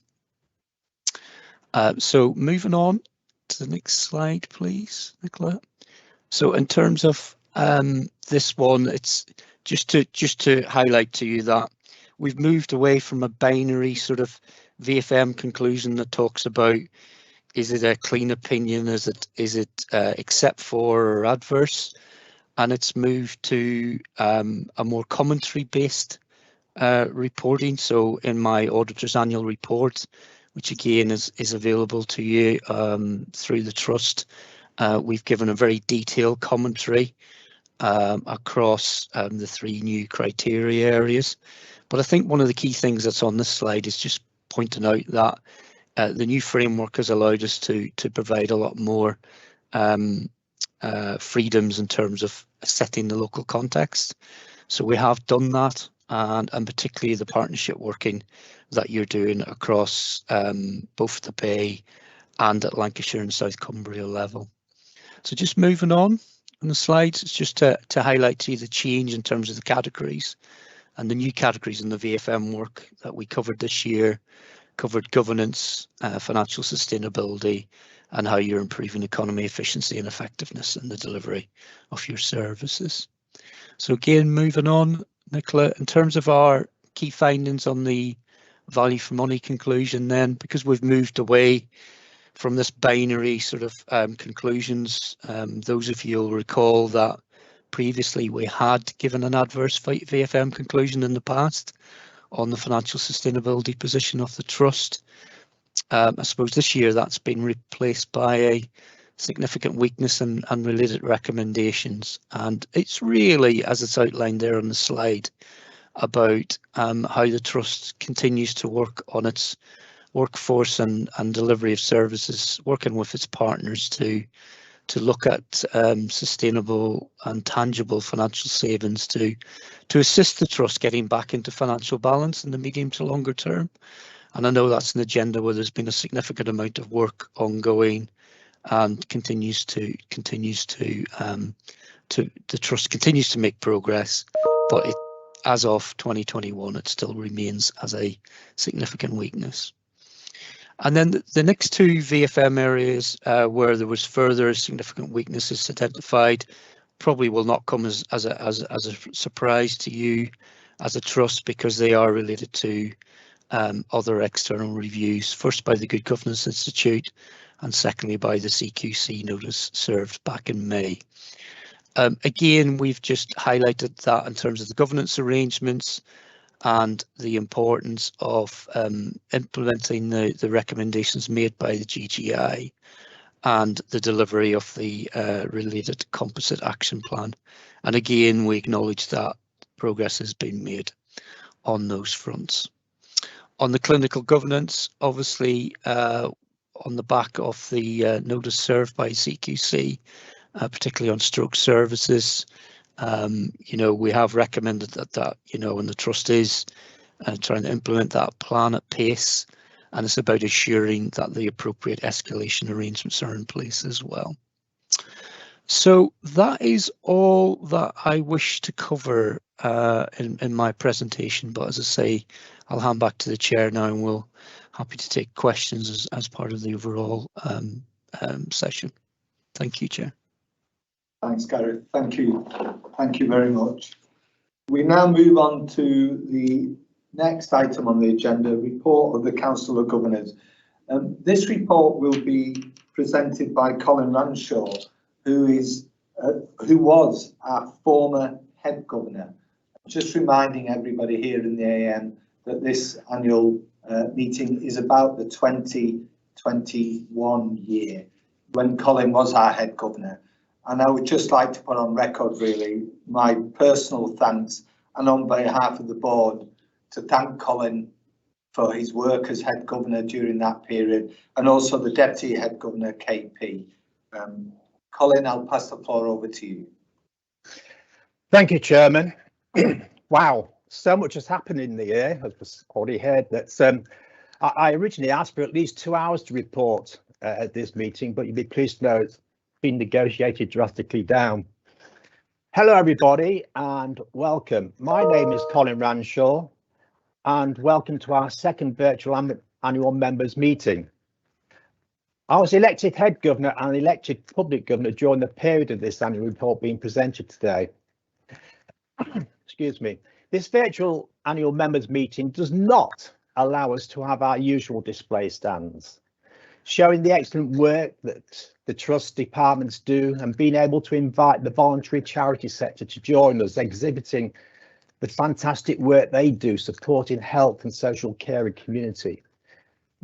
So moving on to the next slide, please, Nicola. So in terms of this one, it's just to highlight to you that we've moved away from a binary sort of VFM conclusion that talks about, is it a clean opinion, is it except for or adverse, and it's moved to a more commentary based reporting. So in my auditor's annual report, which again is available to you through the trust, we've given a very detailed commentary across the 3 new criteria areas. But I think one of the key things that's on this slide is just pointing out that the new framework has allowed us to provide a lot more freedoms in terms of setting the local context. So we have done that, and particularly the partnership working that you're doing across both the Bay and at Lancashire and South Cumbria level. So just moving on, on the slides. It's just to highlight to you the change in terms of the categories, and the new categories in the VFM work that we covered this year covered governance, financial sustainability, and how you're improving economy, efficiency and effectiveness in the delivery of your services. So again, moving on, Nicola, in terms of our key findings on the value for money conclusion, then, because we've moved away from this binary sort of conclusions, those of you will recall that previously we had given an adverse VFM conclusion in the past on the financial sustainability position of the trust. I suppose this year that's been replaced by a significant weakness and related recommendations, and it's really, as it's outlined there on the slide, about how the trust continues to work on its workforce and delivery of services, working with its partners to look at sustainable and tangible financial savings to assist the trust getting back into financial balance in the medium to longer term. And I know that's an agenda where there's been a significant amount of work ongoing, and the trust continues to make progress, but as of 2021, it still remains as a significant weakness. And then the next two VFM areas where there was further significant weaknesses identified probably will not come as a surprise to you as a trust, because they are related to other external reviews, first by the Good Governance Institute and secondly by the CQC notice served back in May. Again, we've just highlighted that in terms of the governance arrangements and the importance of implementing the recommendations made by the GGI and the delivery of the related composite action plan. And again, we acknowledge that progress has been made on those fronts. On the clinical governance, obviously, on the back of the notice served by CQC, particularly on stroke services, we have recommended that and the trust is trying to implement that plan at pace, and it's about assuring that the appropriate escalation arrangements are in place as well. So that is all that I wish to cover in my presentation, but as I say, I'll hand back to the chair now, and we'll happy to take questions as part of the overall session. Thank you, Chair. Thanks, Gareth. Thank you very much. We now move on to the next item on the agenda, report of the Council of Governors. This report will be presented by Colin Ranshaw, who was our former head governor. Just reminding everybody here in the AM that this annual meeting is about the 2021 year, when Colin was our head governor. And I would just like to put on record, really, my personal thanks, and on behalf of the board, to thank Colin for his work as head governor during that period, and also the deputy head governor, KP. Colin, I'll pass the floor over to you. Thank you, Chairman. Wow, so much has happened in the year, as was already heard. That I originally asked for at least 2 hours to report at this meeting, but you'd be pleased to know it's been negotiated drastically down. Hello, everybody, and welcome. My name is Colin Ranshaw, and welcome to our second virtual annual members meeting. I was elected head governor and elected public governor during the period of this annual report being presented today. Excuse me. This virtual annual members meeting does not allow us to have our usual display stands, showing the excellent work that the trust departments do, and being able to invite the voluntary charity sector to join us, exhibiting the fantastic work they do supporting health and social care and community.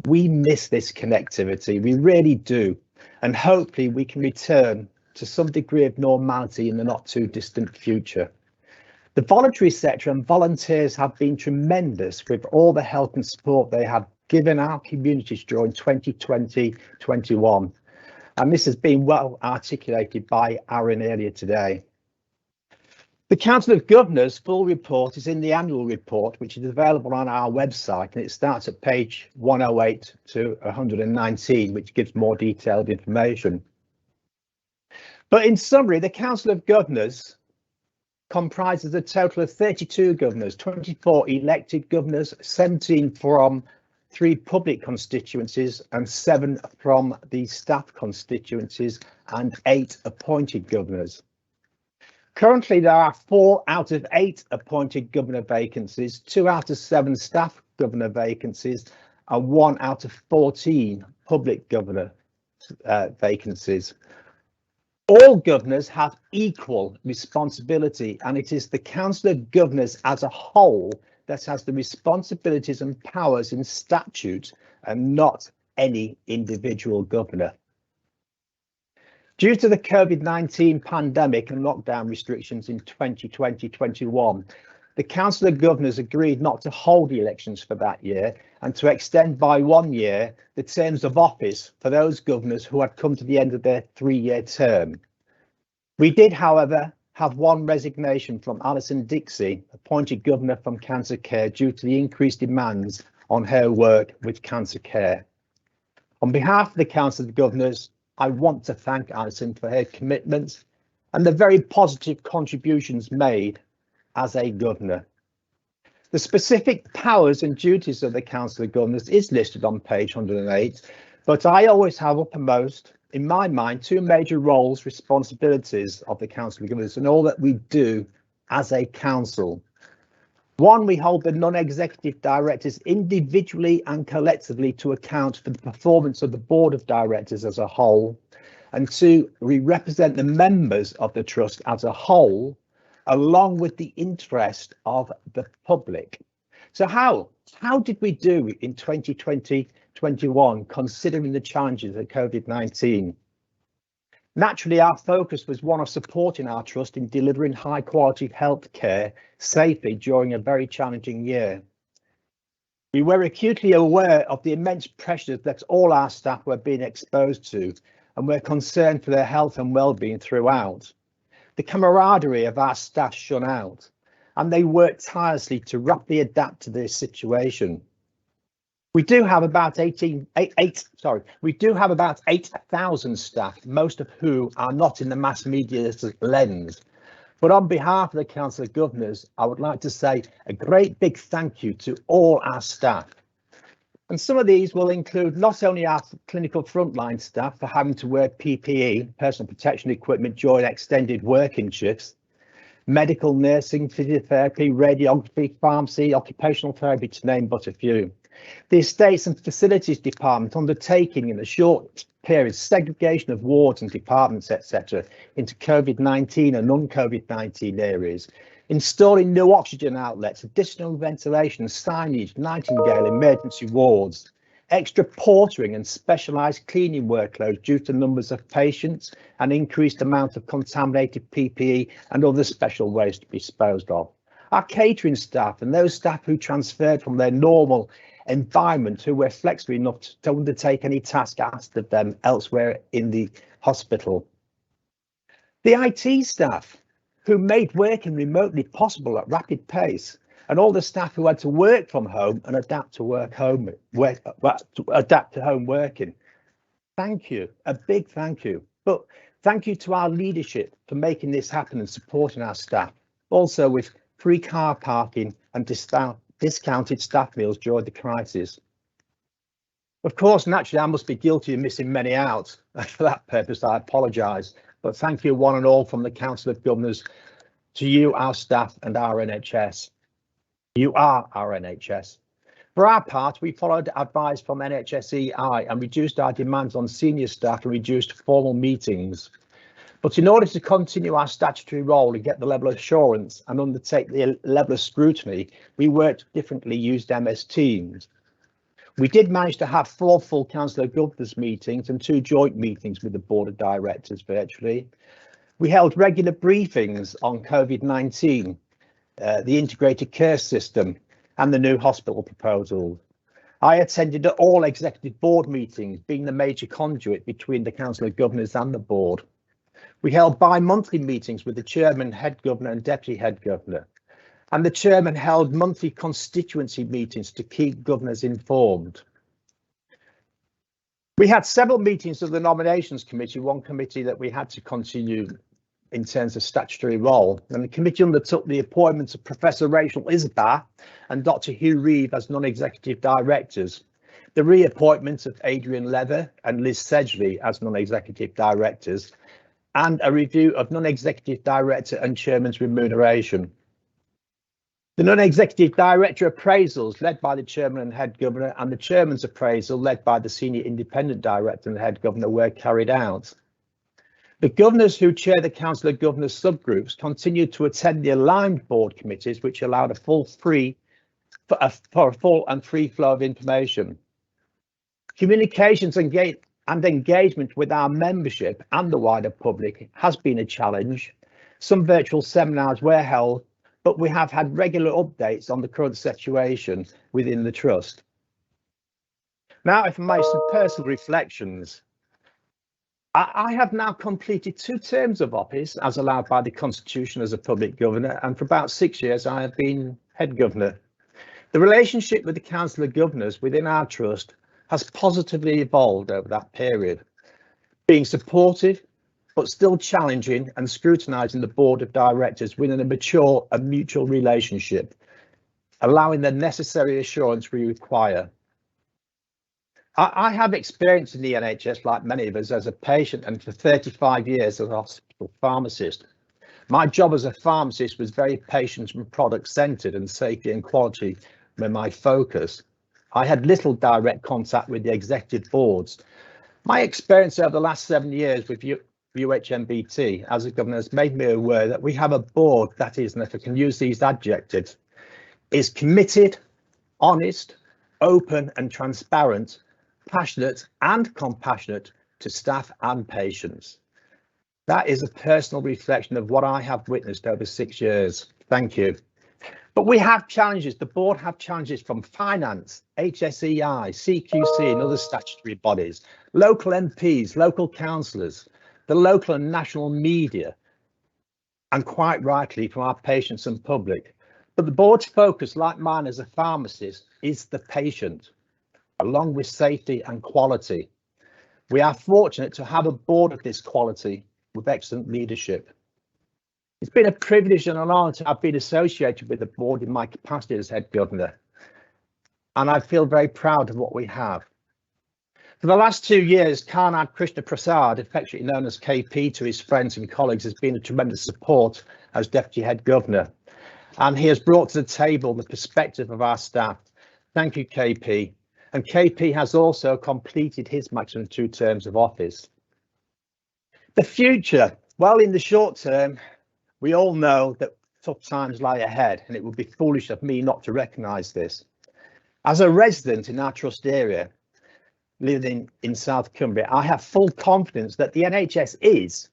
We miss this connectivity, we really do, and hopefully we can return to some degree of normality in the not too distant future. The voluntary sector and volunteers have been tremendous with all the help and support they have given our communities during 2020-21, and this has been well articulated by Aaron earlier today. The Council of Governors full report is in the annual report, which is available on our website, and it starts at page 108 to 119, which gives more detailed information. But in summary, the Council of Governors comprises a total of 32 governors, 24 elected governors, 17 from 3 public constituencies and 7 from the staff constituencies and 8 appointed governors. Currently, there are 4 out of 8 appointed governor vacancies, 2 out of 7 staff governor vacancies, and 1 out of 14 public governor vacancies. All governors have equal responsibility, and it is the Council of Governors as a whole that has the responsibilities and powers in statute and not any individual governor. Due to the COVID-19 pandemic and lockdown restrictions in 2020-21, the Council of Governors agreed not to hold the elections for that year and to extend by 1 year the terms of office for those governors who had come to the end of their 3-year term. We did, however, have 1 resignation from Alison Dixie, appointed governor from Cancer Care, due to the increased demands on her work with Cancer Care. On behalf of the Council of Governors, I want to thank Alison for her commitment and the very positive contributions made as a governor. The specific powers and duties of the Council of Governors is listed on page 108, but I always have uppermost in my mind 2 major roles, responsibilities of the Council of Governors and all that we do as a council. 1, we hold the non-executive directors individually and collectively to account for the performance of the board of directors as a whole. And 2, we represent the members of the trust as a whole, along with the interest of the public. So how did we do in 2020-21, considering the challenges of COVID-19? Naturally, our focus was one of supporting our trust in delivering high quality health care safely during a very challenging year. We were acutely aware of the immense pressures that all our staff were being exposed to, and were concerned for their health and well-being throughout. The camaraderie of our staff shone out, and they worked tirelessly to rapidly adapt to this situation. We do have about 8,000 staff, most of whom are not in the mass media lens. But on behalf of the Council of Governors, I would like to say a great big thank you to all our staff. And some of these will include not only our clinical frontline staff for having to wear PPE, personal protection equipment, during extended working shifts, medical, nursing, physiotherapy, radiography, pharmacy, occupational therapy, to name but a few. The Estates and Facilities Department undertaking in a short period segregation of wards and departments, etc., into COVID-19 and non-COVID-19 areas, installing new oxygen outlets, additional ventilation, signage, Nightingale emergency wards, extra portering and specialised cleaning workloads due to numbers of patients and increased amount of contaminated PPE and other special waste disposed of. Our catering staff and those staff who transferred from their normal environment, who were flexible enough to undertake any task asked of them elsewhere in the hospital. The IT staff who made working remotely possible at rapid pace, and all the staff who had to work from home and adapt to home working. Thank you, a big thank you. But thank you to our leadership for making this happen and supporting our staff, also with free car parking and discounted staff meals during the crisis. Of course, naturally, I must be guilty of missing many out. For that purpose, I apologise. But thank you one and all from the Council of Governors to you, our staff and our NHS. You are our NHS. For our part, we followed advice from NHSEI and reduced our demands on senior staff and reduced formal meetings. But in order to continue our statutory role and get the level of assurance and undertake the level of scrutiny, we worked differently, used MS Teams. We did manage to have 4 full Council of Governors meetings and 2 joint meetings with the Board of Directors virtually. We held regular briefings on COVID-19, the integrated care system and the new hospital proposals. I attended all executive board meetings, being the major conduit between the Council of Governors and the board. We held bi-monthly meetings with the chairman, head governor and deputy head governor. And the chairman held monthly constituency meetings to keep governors informed. We had several meetings of the nominations committee, one committee that we had to continue in terms of statutory role, and the committee undertook the appointments of Professor Rachel Isbah and Dr. Hugh Reeve as non-executive directors, the reappointment of Adrian Leather and Liz Sedgley as non-executive directors, and a review of non-executive director and chairman's remuneration. The non-executive director appraisals led by the chairman and head governor and the chairman's appraisal led by the senior independent director and head governor were carried out. The governors who chair the Council of Governors subgroups continued to attend the aligned board committees, which allowed a full and free flow of information. Communications and engagement with our membership and the wider public has been a challenge. Some virtual seminars were held, but we have had regular updates on the current situation within the trust. Now, if I may, some personal reflections. I have now completed 2 terms of office as allowed by the Constitution as a public governor, and for about 6 years I have been head governor. The relationship with the Council of Governors within our trust has positively evolved over that period, being supportive but still challenging and scrutinising the board of directors within a mature and mutual relationship, allowing the necessary assurance we require. I have experience in the NHS, like many of us, as a patient and for 35 years as a hospital pharmacist. My job as a pharmacist was very patient and product centred, and safety and quality were my focus. I had little direct contact with the executive boards. My experience over the last 7 years with UHMBT as a governor has made me aware that we have a board that is, and if I can use these adjectives, is committed, honest, open and transparent, passionate and compassionate to staff and patients. That is a personal reflection of what I have witnessed over 6 years. Thank you. But we have challenges. The board have challenges from finance, HSEI, CQC and other statutory bodies, local MPs, local councillors, the local and national media, and quite rightly from our patients and public. But the board's focus, like mine as a pharmacist, is the patient, along with safety and quality. We are fortunate to have a board of this quality with excellent leadership. It's been a privilege and an honour to have been associated with the board in my capacity as head governor, and I feel very proud of what we have. For the last 2 years, Karnad Krishna Prasad, affectionately known as KP to his friends and colleagues, has been a tremendous support as deputy head governor, and he has brought to the table the perspective of our staff. Thank you, KP. And KP has also completed his maximum 2 terms of office. The future, well, in the short term, we all know that tough times lie ahead, and it would be foolish of me not to recognise this. As a resident in our trust area, living in South Cumbria, I have full confidence that the NHS is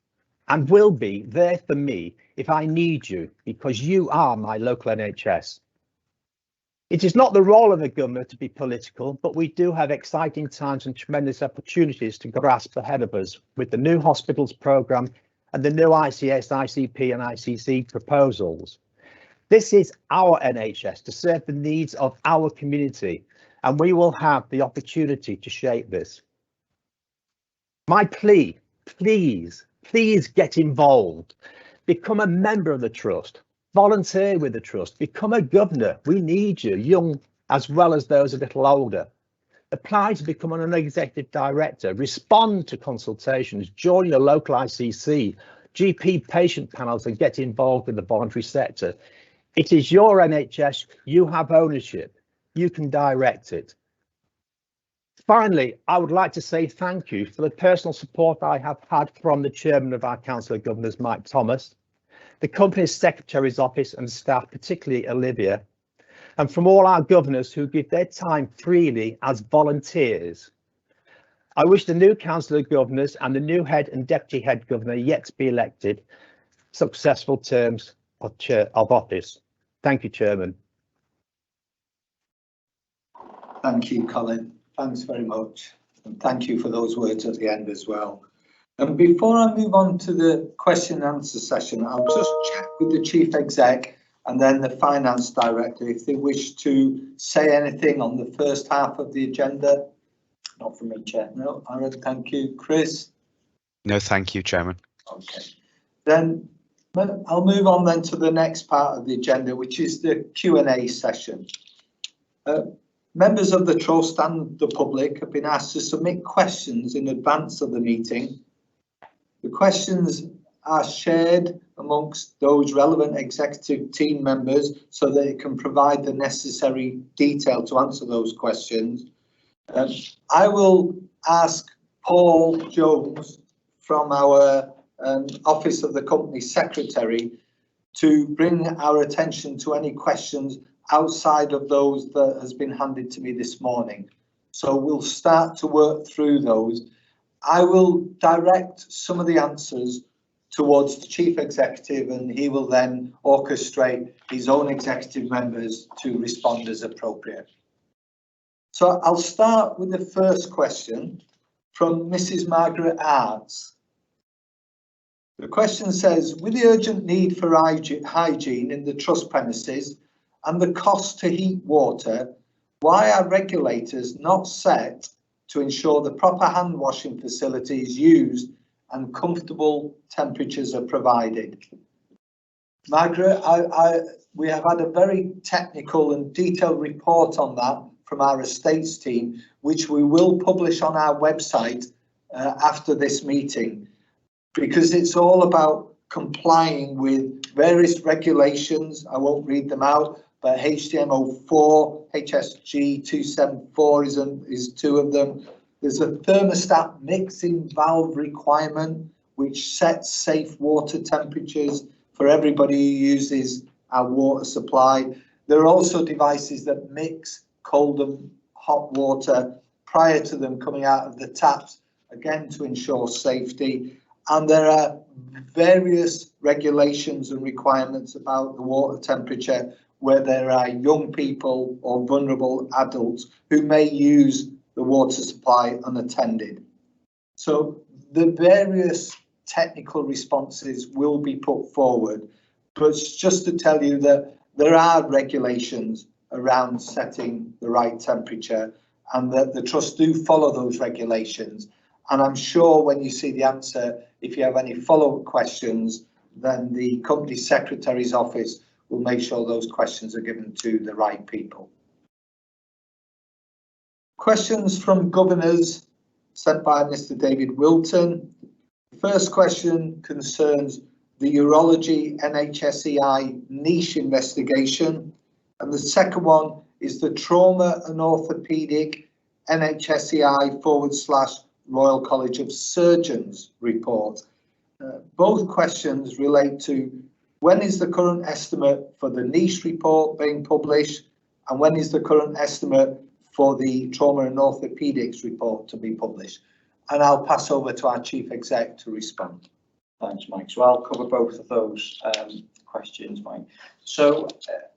and will be there for me if I need you, because you are my local NHS. It is not the role of a governor to be political, but we do have exciting times and tremendous opportunities to grasp ahead of us with the new hospitals programme and the new ICS, ICP and ICC proposals. This is our NHS to serve the needs of our community, and we will have the opportunity to shape this. My plea, please get involved. Become a member of the trust. Volunteer with the trust. Become a governor. We need you, young as well as those a little older. Apply to become an executive director. Respond to consultations. Join your local ICC, GP patient panels and get involved in the voluntary sector. It is your NHS. You have ownership. You can direct it. Finally, I would like to say thank you for the personal support I have had from the chairman of our Council of Governors, Mike Thomas, the company's secretary's office and staff, particularly Olivia, and from all our governors who give their time freely as volunteers. I wish the new Council of Governors and the new head and deputy head governor yet to be elected successful terms of office. Thank you, Chairman. Thank you, Colin. Thanks very much. And thank you for those words at the end as well. And before I move on to the question and answer session, I'll just check with the Chief Exec and then the Finance Director if they wish to say anything on the first half of the agenda Not from me, Chair. No, Aaron, thank you. Chris? No, thank you, Chairman. Okay. Then I'll move on then to the next part of the agenda, which is the Q&A session. Members of the Trust and the public have been asked to submit questions in advance of the meeting. The questions are shared amongst those relevant executive team members so that it can provide the necessary detail to answer those questions. I will ask Paul Jones from our Office of the Company Secretary to bring our attention to any questions outside of those that has been handed to me this morning. So we'll start to work through those. I will direct some of the answers towards the Chief Executive, and he will then orchestrate his own executive members to respond as appropriate. So I'll start with the first question from Mrs. Margaret Arts. The question says, with the urgent need for hygiene in the Trust premises and the cost to heat water, why are regulators not set to ensure the proper hand washing facilities used and comfortable temperatures are provided? Margaret, we have had a very technical and detailed report on that from our estates team, which we will publish on our website after this meeting, because it's all about complying with various regulations. I won't read them out, but HTM04, HSG 274 is two of them. There's a thermostat mixing valve requirement, which sets safe water temperatures for everybody who uses our water supply. There are also devices that mix cold and hot water prior to them coming out of the taps, again to ensure safety. And there are various regulations and requirements about the water temperature where there are young people or vulnerable adults who may use the water supply unattended. So the various technical responses will be put forward, but just to tell you that there are regulations around setting the right temperature and that the Trust do follow those regulations. And I'm sure when you see the answer, if you have any follow-up questions, then the Company Secretary's office will make sure those questions are given to the right people. Questions from governors sent by Mr. David Wilton. The first question concerns the urology NHSEI niche investigation, and the second one is the trauma and orthopaedic NHSEI / Royal College of Surgeons report. Both questions relate to when is the current estimate for the niche report being published, and when is the current estimate for the trauma and orthopaedics report to be published? And I'll pass over to our Chief Exec to respond. Thanks, Mike. So I'll cover both of those questions, Mike. So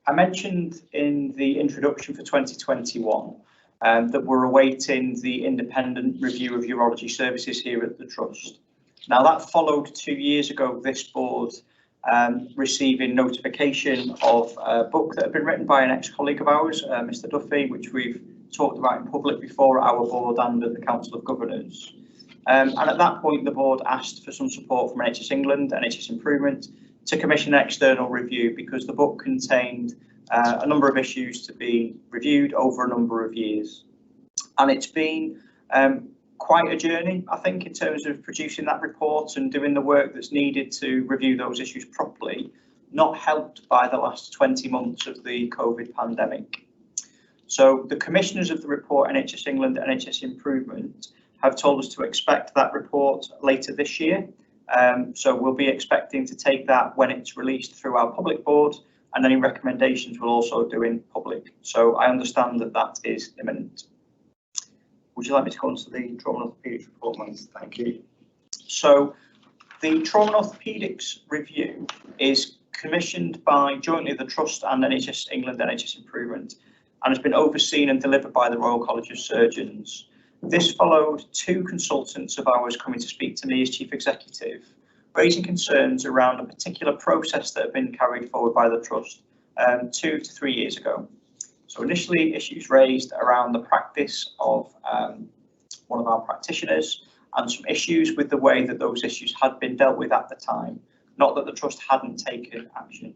I mentioned in the introduction for 2021 that we're awaiting the independent review of urology services here at the Trust. Now that followed 2 years ago, this board receiving notification of a book that had been written by an ex-colleague of ours, Mr. Duffy, which we've talked about in public before at our board and at the Council of Governors. And at that point, the board asked for some support from NHS England, NHS Improvement, to commission an external review because the book contained a number of issues to be reviewed over a number of years. And it's been quite a journey, I think, in terms of producing that report and doing the work that's needed to review those issues properly, not helped by the last 20 months of the COVID pandemic. So the commissioners of the report, NHS England and NHS Improvement, have told us to expect that report later this year. So we'll be expecting to take that when it's released through our public board, and any recommendations we'll also do in public. So I understand that that is imminent. Would you like me to go on to the trauma and orthopaedics report, Mike? Thank you. So the trauma and orthopaedics review is commissioned by jointly the Trust and NHS England and NHS Improvement, and has been overseen and delivered by the Royal College of Surgeons. This followed 2 consultants of ours coming to speak to me as Chief Executive, raising concerns around a particular process that had been carried forward by the Trust 2 to 3 years ago. So initially, issues raised around the practice of one of our practitioners and some issues with the way that those issues had been dealt with at the time, not that the Trust hadn't taken action.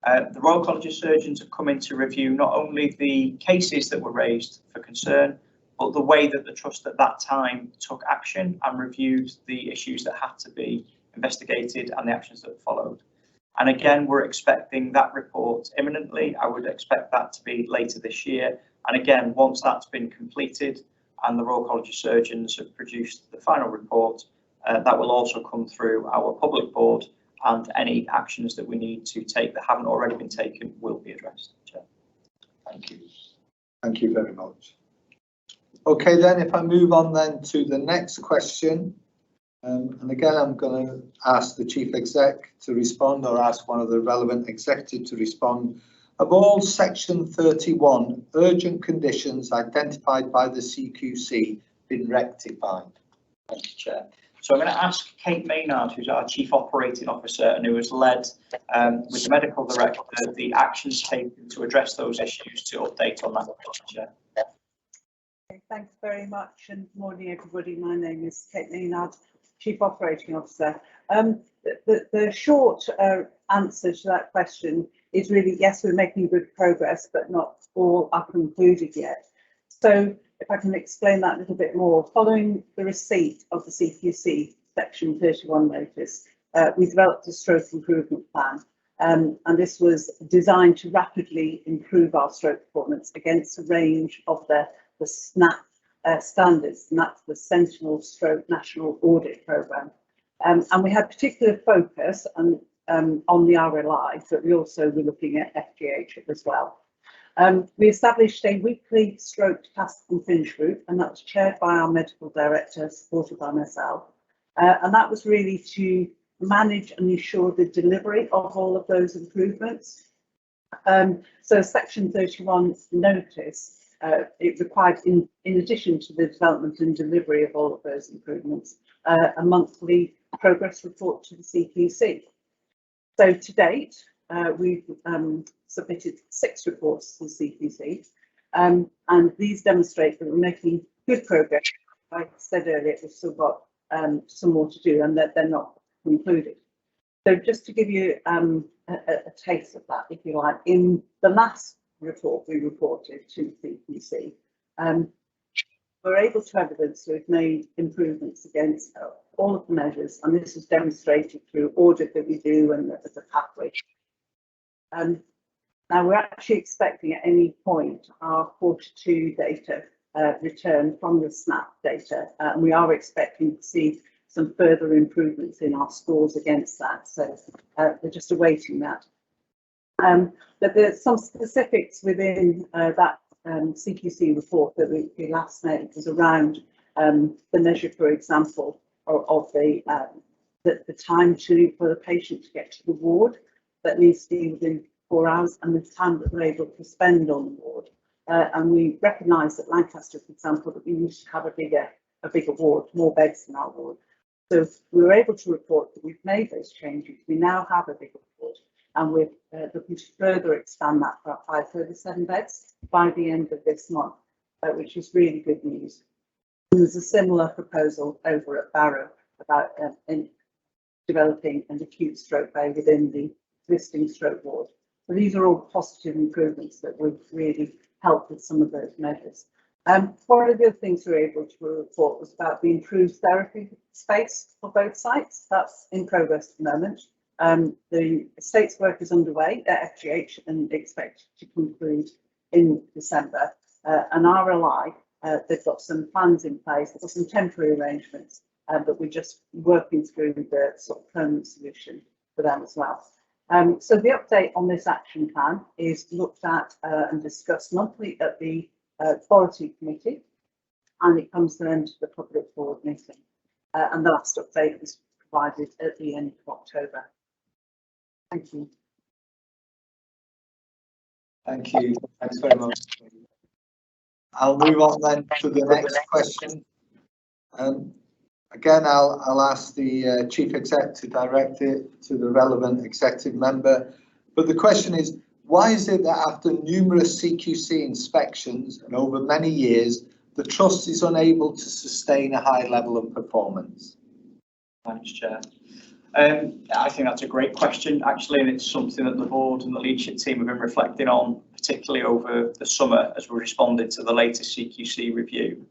The Royal College of Surgeons have come in to review not only the cases that were raised for concern, but the way that the Trust at that time took action and reviewed the issues that had to be investigated and the actions that followed. And again, we're expecting that report imminently. I would expect that to be later this year. And again, once that's been completed and the Royal College of Surgeons have produced the final report, that will also come through our public board, and any actions that we need to take that haven't already been taken will be addressed. Chair. Thank you. Thank you very much. Okay, then if I move on then to the next question, and again, I'm going to ask the Chief Exec to respond, or ask one of the relevant executives to respond. Have all Section 31 urgent conditions identified by the CQC been rectified? Thank you, Chair. So I'm going to ask Kate Maynard, who's our Chief Operating Officer and who has led with the Medical Director the actions taken to address those issues, to update on that. Chair. Okay, thanks very much, and good morning everybody. My name is Kate Maynard, Chief Operating Officer. The short answer to that question is really yes, we're making good progress, but not all are concluded yet. So if I can explain that a little bit more, following the receipt of the CQC Section 31 notice, we developed a stroke improvement plan, and this was designed to rapidly improve our stroke performance against a range of the SNAP standards, and that's the Sentinel Stroke National Audit Programme. And we had particular focus on the RLI, but we also were looking at FGH as well. We established a weekly stroke task and finish group, and that was chaired by our medical director, supported by myself. And that was really to manage and ensure the delivery of all of those improvements. So Section 31 notice, it required, in addition to the development and delivery of all of those improvements, a monthly progress report to the CQC. So to date, we've submitted 6 reports to the CQC, and these demonstrate that we're making good progress. Like I said earlier, we've still got some more to do, and that they're not concluded. So just to give you a taste of that, if you like, in the last report we reported to the CQC, we're able to evidence we've made improvements against all of the measures, and this is demonstrated through audit that we do and the pathway. Now we're actually expecting at any point our Q2 data return from the SNAP data, and we are expecting to see some further improvements in our scores against that. So we're just awaiting that. But there's some specifics within that CQC report that we last made was around the measure, for example, of the time for the patient to get to the ward. That needs to be within 4 hours, and the time that we're able to spend on the ward. And we recognise that Lancaster, for example, that we used to have a bigger ward, more beds in our ward. So we were able to report that we've made those changes. We now have a bigger ward, and we're looking to further expand that by further 7 beds by the end of this month, which is really good news. And there's a similar proposal over at Barrow about developing an acute stroke bay within the existing stroke ward. So these are all positive improvements that would really help with some of those measures. One of the other things we were able to report was about the improved therapy space for both sites. That's in progress at the moment. The estates work is underway at FGH and expected to conclude in December. And RLI, they've got some plans in place, they've got some temporary arrangements, but we're just working through the sort of permanent solution for them as well. So the update on this action plan is looked at and discussed monthly at the Quality Committee, and it comes then to the public board meeting. And the last update was provided at the end of October. Thank you. Thank you. Thanks very much. I'll move on then to the next question. Again, I'll ask the Chief Exec to direct it to the relevant executive member. But the question is, why is it that after numerous CQC inspections and over many years, the trust is unable to sustain a high level of performance? Thanks, Chair. I think that's a great question, actually, and it's something that the board and the leadership team have been reflecting on, particularly over the summer as we responded to the latest CQC review.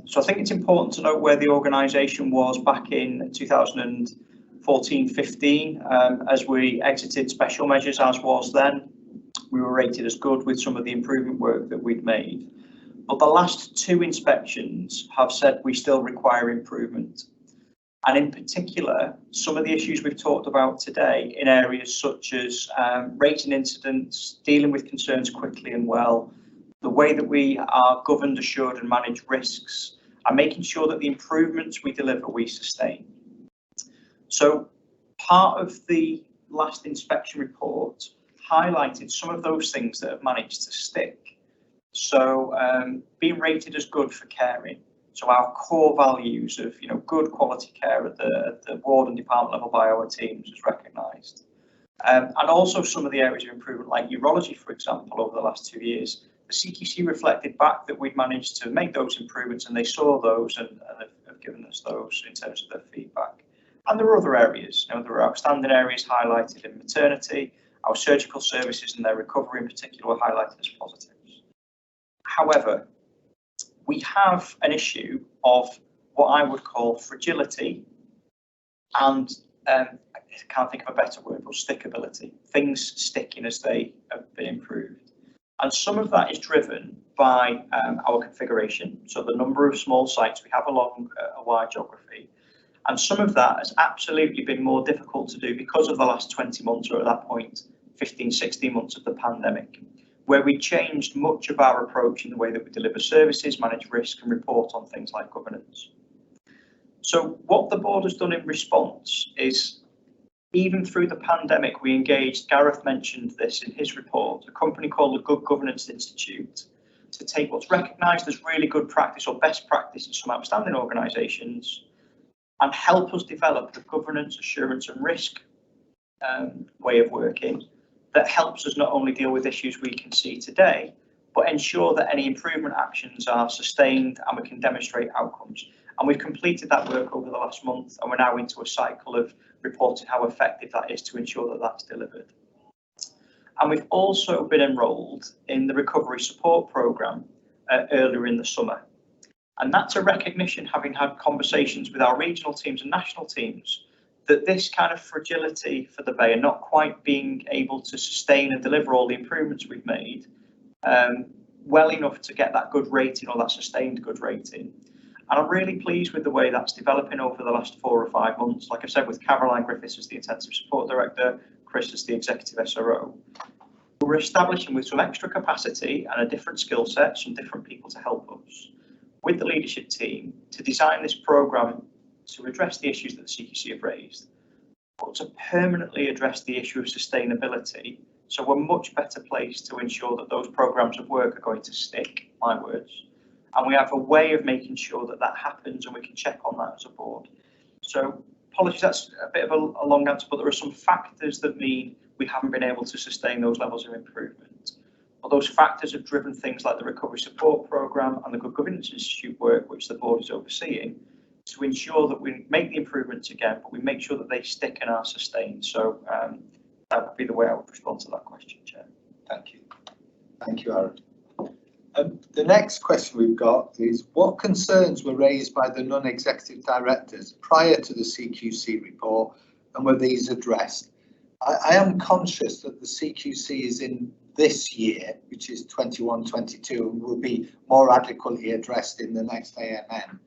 So I think it's important to note where the organisation was back in 2014-15 as we exited special measures, as was then. We were rated as good with some of the improvement work that we'd made. But the last 2 inspections have said we still require improvement. And in particular, some of the issues we've talked about today in areas such as rating incidents, dealing with concerns quickly and well, the way that we are governed, assured and manage risks, and making sure that the improvements we deliver, we sustain. So part of the last inspection report highlighted some of those things that have managed to stick. So being rated as good for caring. So our core values of, good quality care at the ward and department level by our teams is recognised. And also some of the areas of improvement like urology, for example, over the last 2 years, the CQC reflected back that we'd managed to make those improvements and they saw those and have given us those in terms of their feedback. And there are other areas, there are outstanding areas highlighted in maternity, our surgical services and their recovery in particular were highlighted as positives. However, we have an issue of what I would call fragility and I can't think of a better word, but stickability, things sticking as they have been improved. And some of that is driven by our configuration, so the number of small sites we have along a wide geography. And some of that has absolutely been more difficult to do because of the last 20 months, or at that point, 15, 16 months of the pandemic, where we changed much of our approach in the way that we deliver services, manage risk and report on things like governance. So what the board has done in response is, even through the pandemic, we engaged, Gareth mentioned this in his report, a company called the Good Governance Institute to take what's recognised as really good practice or best practice in some outstanding organisations and help us develop the governance, assurance and risk way of working that helps us not only deal with issues we can see today, but ensure that any improvement actions are sustained and we can demonstrate outcomes. And we've completed that work over the last month and we're now into a cycle of reporting how effective that is to ensure that that's delivered. And we've also been enrolled in the recovery support programme earlier in the summer. And that's a recognition, having had conversations with our regional teams and national teams, that this kind of fragility for the Bay and not quite being able to sustain and deliver all the improvements we've made well enough to get that good rating or that sustained good rating. And I'm really pleased with the way that's developing over the last 4 or 5 months. Like I said, with Caroline Griffiths as the Intensive Support Director, Chris as the Executive SRO, we're establishing with some extra capacity and a different skill set, some different people to help us, with the leadership team, to design this programme to address the issues that the CQC have raised, but to permanently address the issue of sustainability. So we're much better placed to ensure that those programmes of work are going to stick, my words. And we have a way of making sure that that happens and we can check on that as a board. So apologies, that's a bit of a long answer, but there are some factors that mean we haven't been able to sustain those levels of improvement. But those factors have driven things like the Recovery Support Programme and the Good Governance Institute work, which the board is overseeing, to ensure that we make the improvements again, but we make sure that they stick and are sustained. So that would be the way I would respond to that question, Chair. Thank you. Thank you, Aaron. The next question we've got is, what concerns were raised by the non-executive directors prior to the CQC report and were these addressed? I am conscious that the CQC is in this year, which is 21-22, and will be more adequately addressed in the next AMN.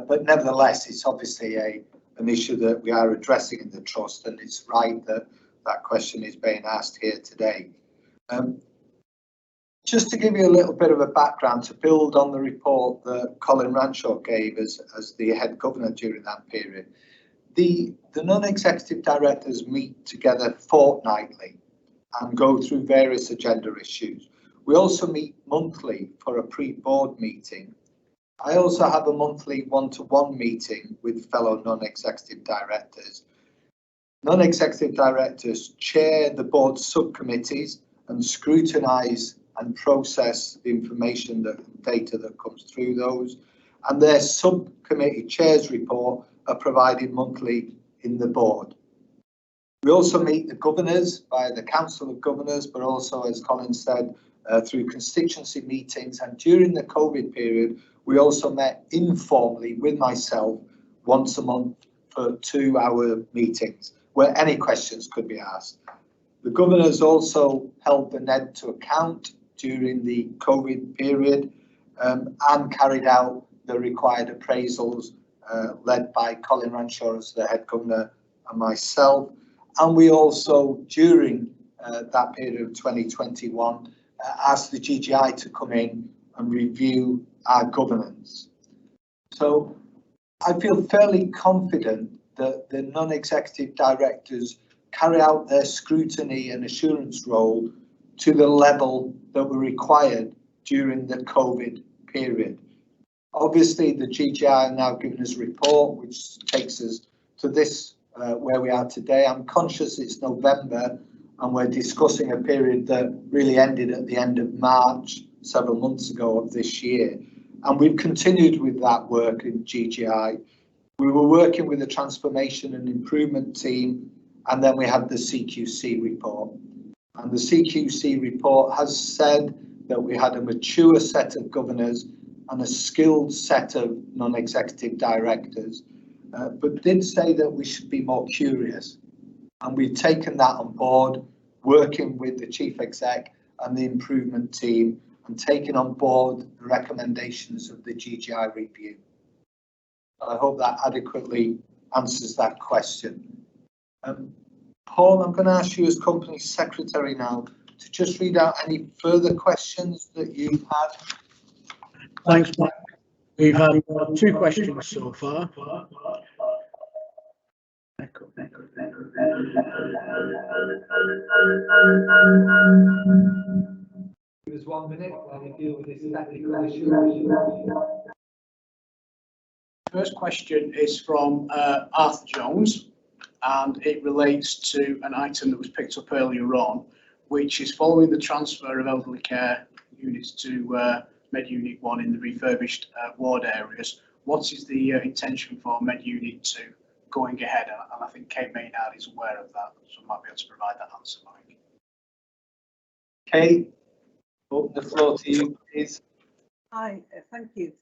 But nevertheless, it's obviously an issue that we are addressing in the Trust, and it's right that that question is being asked here today. Just to give you a little bit of a background to build on the report that Colin Ranshaw gave as the head governor during that period, the non-executive directors meet together fortnightly and go through various agenda issues. We also meet monthly for a pre-board meeting. I also have a monthly one-to-one meeting with fellow non-executive directors. Non-executive directors chair the board subcommittees and scrutinise and process the information, the data that comes through those. And their subcommittee chairs report are provided monthly in the board. We also meet the governors via the Council of Governors, but also, as Colin said, through constituency meetings. And during the COVID period, we also met informally with myself once a month for 2-hour meetings where any questions could be asked. The governors also held the NED to account during the COVID period and carried out the required appraisals led by Colin Ranshaw as the head governor and myself. And we also, during that period of 2021, asked the GGI to come in and review our governance. So I feel fairly confident that the non-executive directors carry out their scrutiny and assurance role to the level that were required during the COVID period. Obviously, the GGI are now giving us a report which takes us to this where we are today. I'm conscious it's November and we're discussing a period that really ended at the end of March, several months ago of this year. And we've continued with that work in GGI. We were working with the transformation and improvement team, and then we had the CQC report. And the CQC report has said that we had a mature set of governors and a skilled set of non-executive directors, but did say that we should be more curious. And we've taken that on board, working with the chief exec and the improvement team, and taken on board the recommendations of the GGI review. I hope that adequately answers that question. Paul, I'm going to ask you as company secretary now to just read out any further questions that you've had. Thanks, Mike. We've had 2 questions so far. Give us 1 minute while we deal with this technical issue. First question is from Arthur Jones, and it relates to an item that was picked up earlier on, which is following the transfer of elderly care units to Med Unit 1 in the refurbished ward areas. What is the intention for Med Unit 2 going ahead? And I think Kate Maynard is aware of that, so I might be able to provide that answer, Mike. Kate, open the floor to you, please. Hi, thank you.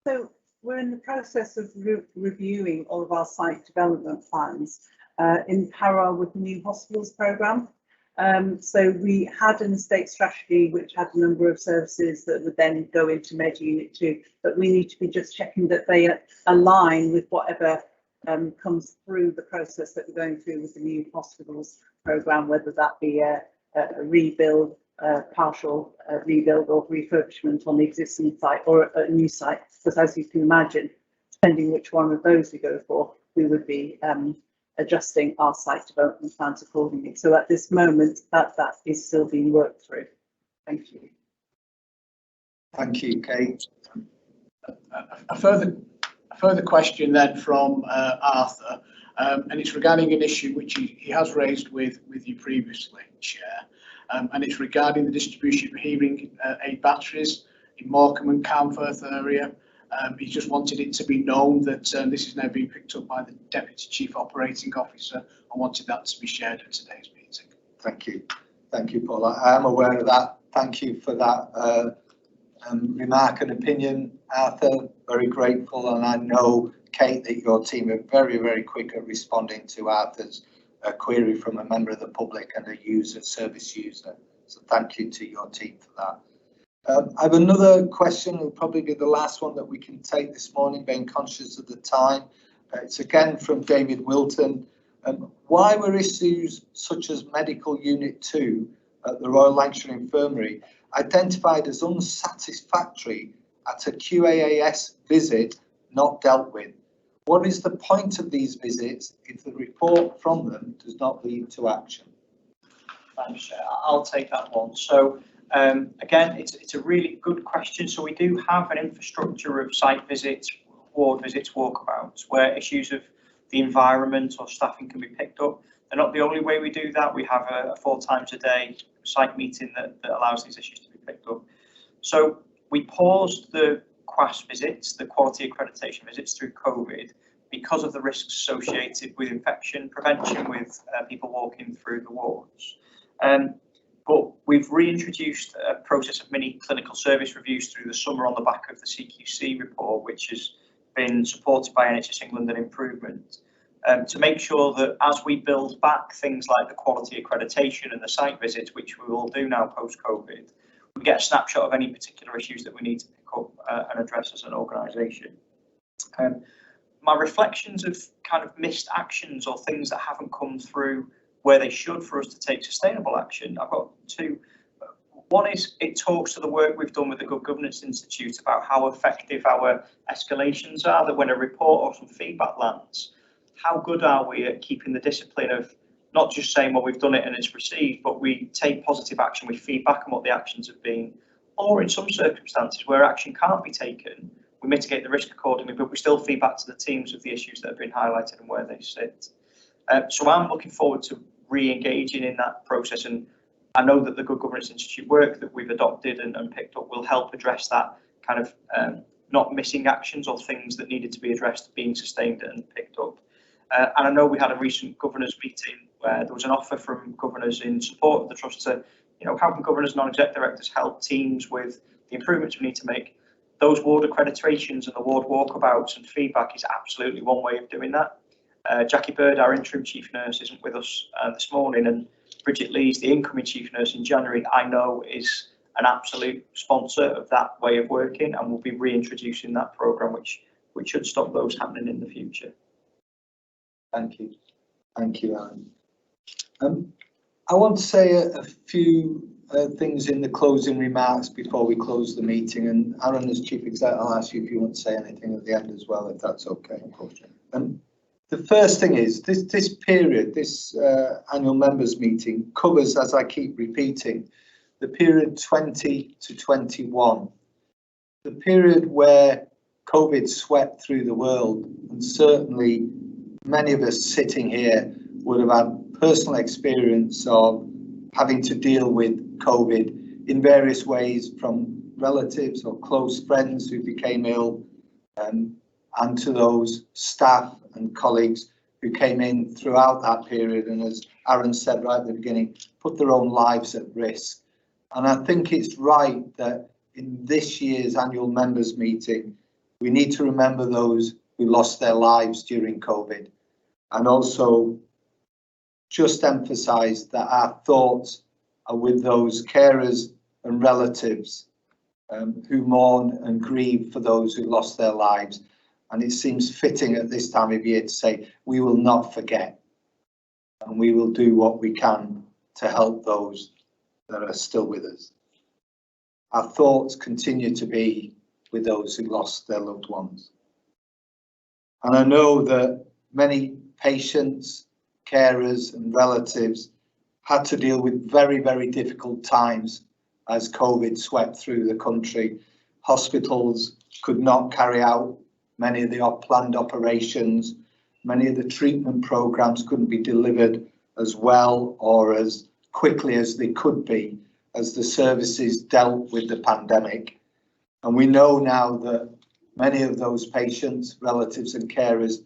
So we're in the process of reviewing all of our site development plans in parallel with the new hospitals programme. So we had an estate strategy which had a number of services that would then go into Med Unit 2, but we need to be just checking that they align with whatever comes through the process that we're going through with the new hospitals programme, whether that be a rebuild, partial rebuild or refurbishment on the existing site or a new site. Because as you can imagine, depending which one of those we go for, we would be adjusting our site development plans accordingly. So at this moment, that is still being worked through. Thank you. Thank you, Kate. A further question then from Arthur, and it's regarding an issue which he has raised with you previously, Chair, and it's regarding the distribution of hearing aid batteries in Morecambe and Camforth area. He just wanted it to be known that this is now being picked up by the Deputy Chief Operating Officer and wanted that to be shared at today's meeting. Thank you. Thank you, Paul. I am aware of that. Thank you for that remark and opinion, Arthur. Very grateful. And I know, Kate, that your team are very, very quick at responding to Arthur's query from a member of the public and a service user. So thank you to your team for that. I have another question. It'll probably be the last one that we can take this morning, being conscious of the time. It's again from David Wilton. Why were issues such as Medical Unit 2 at the Royal Lancashire Infirmary identified as unsatisfactory at a QAAS visit not dealt with? What is the point of these visits if the report from them does not lead to action? Thanks, Chair. I'll take that one. So again, it's a really good question. So we do have an infrastructure of site visits, ward visits, walkabouts, where issues of the environment or staffing can be picked up. They're not the only way we do that. We have a 4 times a day site meeting that allows these issues to be picked up. So we paused the QAS visits, the quality accreditation visits through COVID, because of the risks associated with infection prevention, with people walking through the wards. But we've reintroduced a process of mini clinical service reviews through the summer on the back of the CQC report, which has been supported by NHS England and Improvement, to make sure that as we build back things like the quality accreditation and the site visits, which we will do now post-COVID, we get a snapshot of any particular issues that we need to pick up and address as an organisation. My reflections of kind of missed actions or things that haven't come through where they should for us to take sustainable action, I've got 2. One is it talks to the work we've done with the Good Governance Institute about how effective our escalations are, that when a report or some feedback lands, how good are we at keeping the discipline of not just saying, well, we've done it and it's received, but we take positive action, we feedback on what the actions have been, or in some circumstances where action can't be taken, we mitigate the risk accordingly, but we still feed back to the teams of the issues that have been highlighted and where they sit. So I'm looking forward to re-engaging in that process, and I know that the Good Governance Institute work that we've adopted and picked up will help address that kind of not missing actions or things that needed to be addressed being sustained and picked up. And I know we had a recent governors meeting where there was an offer from governors in support of the trust to, how can governors, non-exec directors help teams with the improvements we need to make? Those ward accreditations and the ward walkabouts and feedback is absolutely one way of doing that. Jackie Bird, our interim chief nurse, isn't with us this morning, and Bridget Lees, the incoming chief nurse in January, I know is an absolute sponsor of that way of working, and we'll be reintroducing that programme, which should stop those happening in the future. Thank you, Aaron. I want to say a few things in the closing remarks before we close the meeting, and Aaron, as chief exec, I'll ask you if you want to say anything at the end as well, if that's okay. The first thing is this period, this annual members meeting covers, as I keep repeating, the period 20 to 21, the period where COVID swept through the world, and certainly many of us sitting here would have had personal experience of having to deal with COVID in various ways, from relatives or close friends who became ill, and to those staff and colleagues who came in throughout that period, and as Aaron said right at the beginning, put their own lives at risk. And I think it's right that in this year's annual members meeting, we need to remember those who lost their lives during COVID, and also just emphasise that our thoughts are with those carers and relatives who mourn and grieve for those who lost their lives. And it seems fitting at this time of year to say we will not forget, and we will do what we can to help those that are still with us. Our thoughts continue to be with those who lost their loved ones. And I know that many patients, carers and relatives had to deal with very, very difficult times as COVID swept through the country. Hospitals could not carry out many of the planned operations. Many of the treatment programs couldn't be delivered as well or as quickly as they could be as the services dealt with the pandemic. And we know now that many of those patients, relatives and carers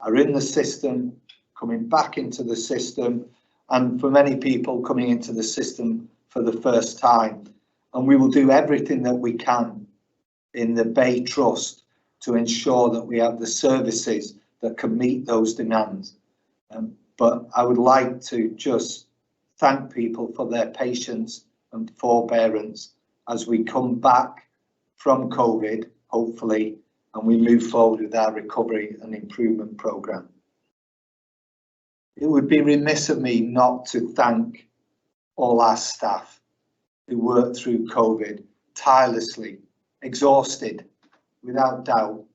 are in the system, coming back into the system, and for many people coming into the system for the first time. And we will do everything that we can in the Bay Trust to ensure that we have the services that can meet those demands. But I would like to just thank people for their patience and forbearance as we come back from COVID, hopefully, and we move forward with our recovery and improvement programme. It would be remiss of me not to thank all our staff who worked through COVID tirelessly, exhausted, without doubt.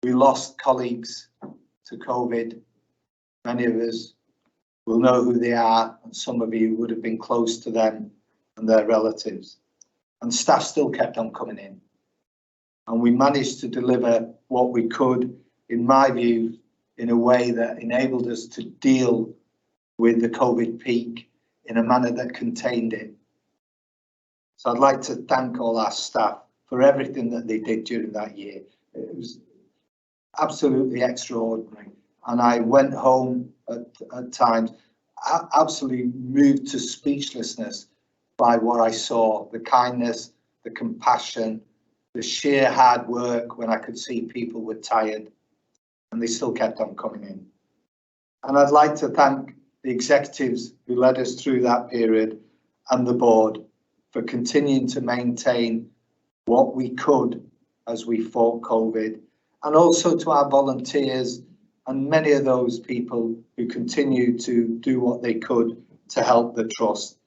We lost colleagues to COVID. Many of us will know who they are, and some of you would have been close to them and their relatives. And staff still kept on coming in. And we managed to deliver what we could, in my view, in a way that enabled us to deal with the COVID peak in a manner that contained it. So I'd like to thank all our staff for everything that they did during that year. It was absolutely extraordinary. And I went home at times absolutely moved to speechlessness by what I saw, the kindness, the compassion, the sheer hard work when I could see people were tired and they still kept on coming in. And I'd like to thank the executives who led us through that period and the board for continuing to maintain what we could as we fought COVID, and also to our volunteers and many of those people who continue to do what they could to help the trust,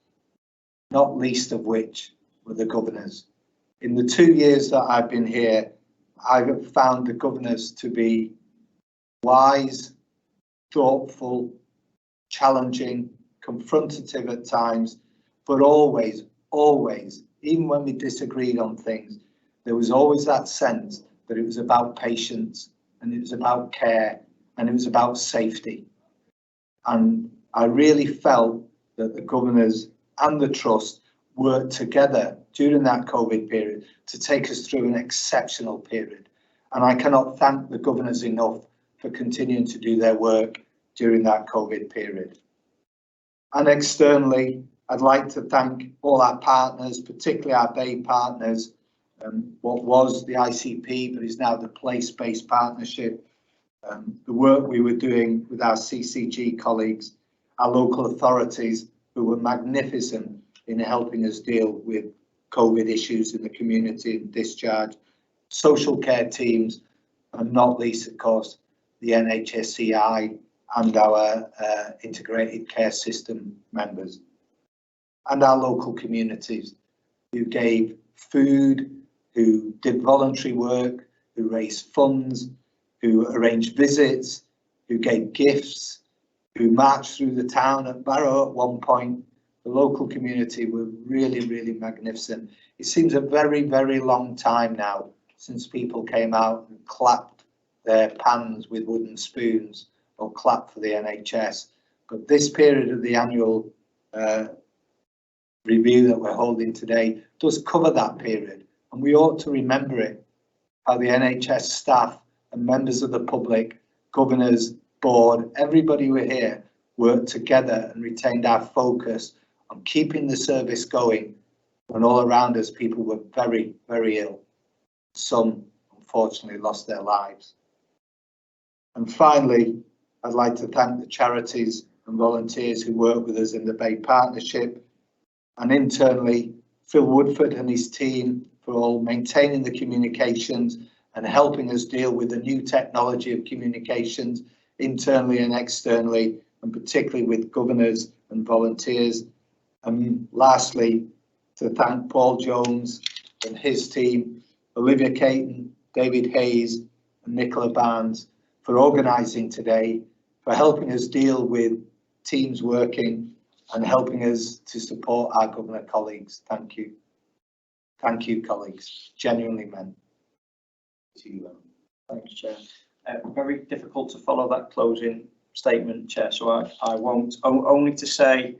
not least of which were the governors. In the 2 years that I've been here, I've found the governors to be wise, thoughtful, challenging, confrontative at times, but always, even when we disagreed on things, there was always that sense that it was about patience and it was about care and it was about safety. And I really felt that the governors and the trust worked together during that COVID period to take us through an exceptional period. And I cannot thank the governors enough for continuing to do their work during that COVID period. And externally, I'd like to thank all our partners, particularly our Bay partners, what was the ICP, but is now the Place-Based Partnership, the work we were doing with our CCG colleagues, our local authorities who were magnificent in helping us deal with COVID issues in the community and discharge, social care teams, and not least, of course, the NHSCI and our integrated care system members, and our local communities who gave food, who did voluntary work, who raised funds, who arranged visits, who gave gifts, who marched through the town at Barrow at one point. The local community were really, really magnificent. It seems a very, very long time now since people came out and clapped their pans with wooden spoons or clapped for the NHS. But this period of the annual review that we're holding today does cover that period, and we ought to remember it, how the NHS staff and members of the public, governors, board, everybody who were here worked together and retained our focus on keeping the service going when all around us people were very, very ill. Some unfortunately lost their lives. And finally, I'd like to thank the charities and volunteers who work with us in the Bay Partnership, and internally Phil Woodford and his team for all maintaining the communications and helping us deal with the new technology of communications internally and externally, and particularly with governors and volunteers. And lastly, to thank Paul Jones and his team, Olivia Caton, David Hayes and Nicola Barnes for organising today, for helping us deal with teams working and helping us to support our governor colleagues. Thank you. Thank you, colleagues. Genuinely meant to you. Thanks, Chair. Very difficult to follow that closing statement, Chair, so I won't. Only to say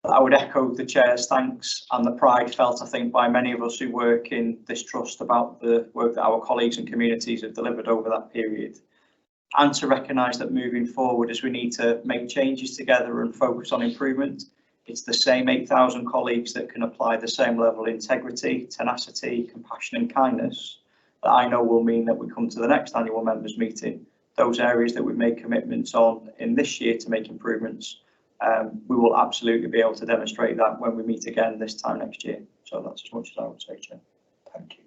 that I would echo the Chair's thanks and the pride felt, I think, by many of us who work in this trust about the work that our colleagues and communities have delivered over that period, and to recognise that moving forward, as we need to make changes together and focus on improvement, it's the same 8,000 colleagues that can apply the same level of integrity, tenacity, compassion and kindness that I know will mean that we come to the next annual members meeting, those areas that we've made commitments on in this year to make improvements, we will absolutely be able to demonstrate that when we meet again this time next year. So that's as much as I would say, Chair. Thank you.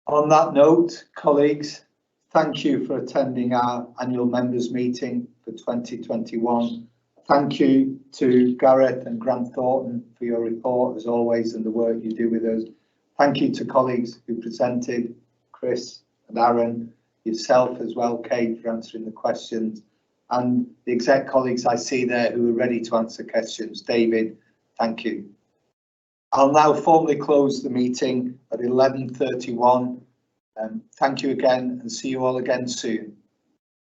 On that note, colleagues, thank you for attending our annual members meeting for 2021. Thank you to Gareth and Grant Thornton for your report as always and the work you do with us. Thank you to colleagues who presented, Chris and Aaron, yourself as well, Kate, for answering the questions, and the exec colleagues I see there who are ready to answer questions. David, thank you. I'll now formally close the meeting at 11:31. Thank you again and see you all again soon.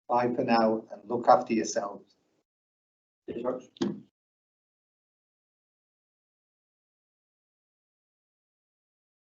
Bye for now and look after yourselves. Cheers, folks.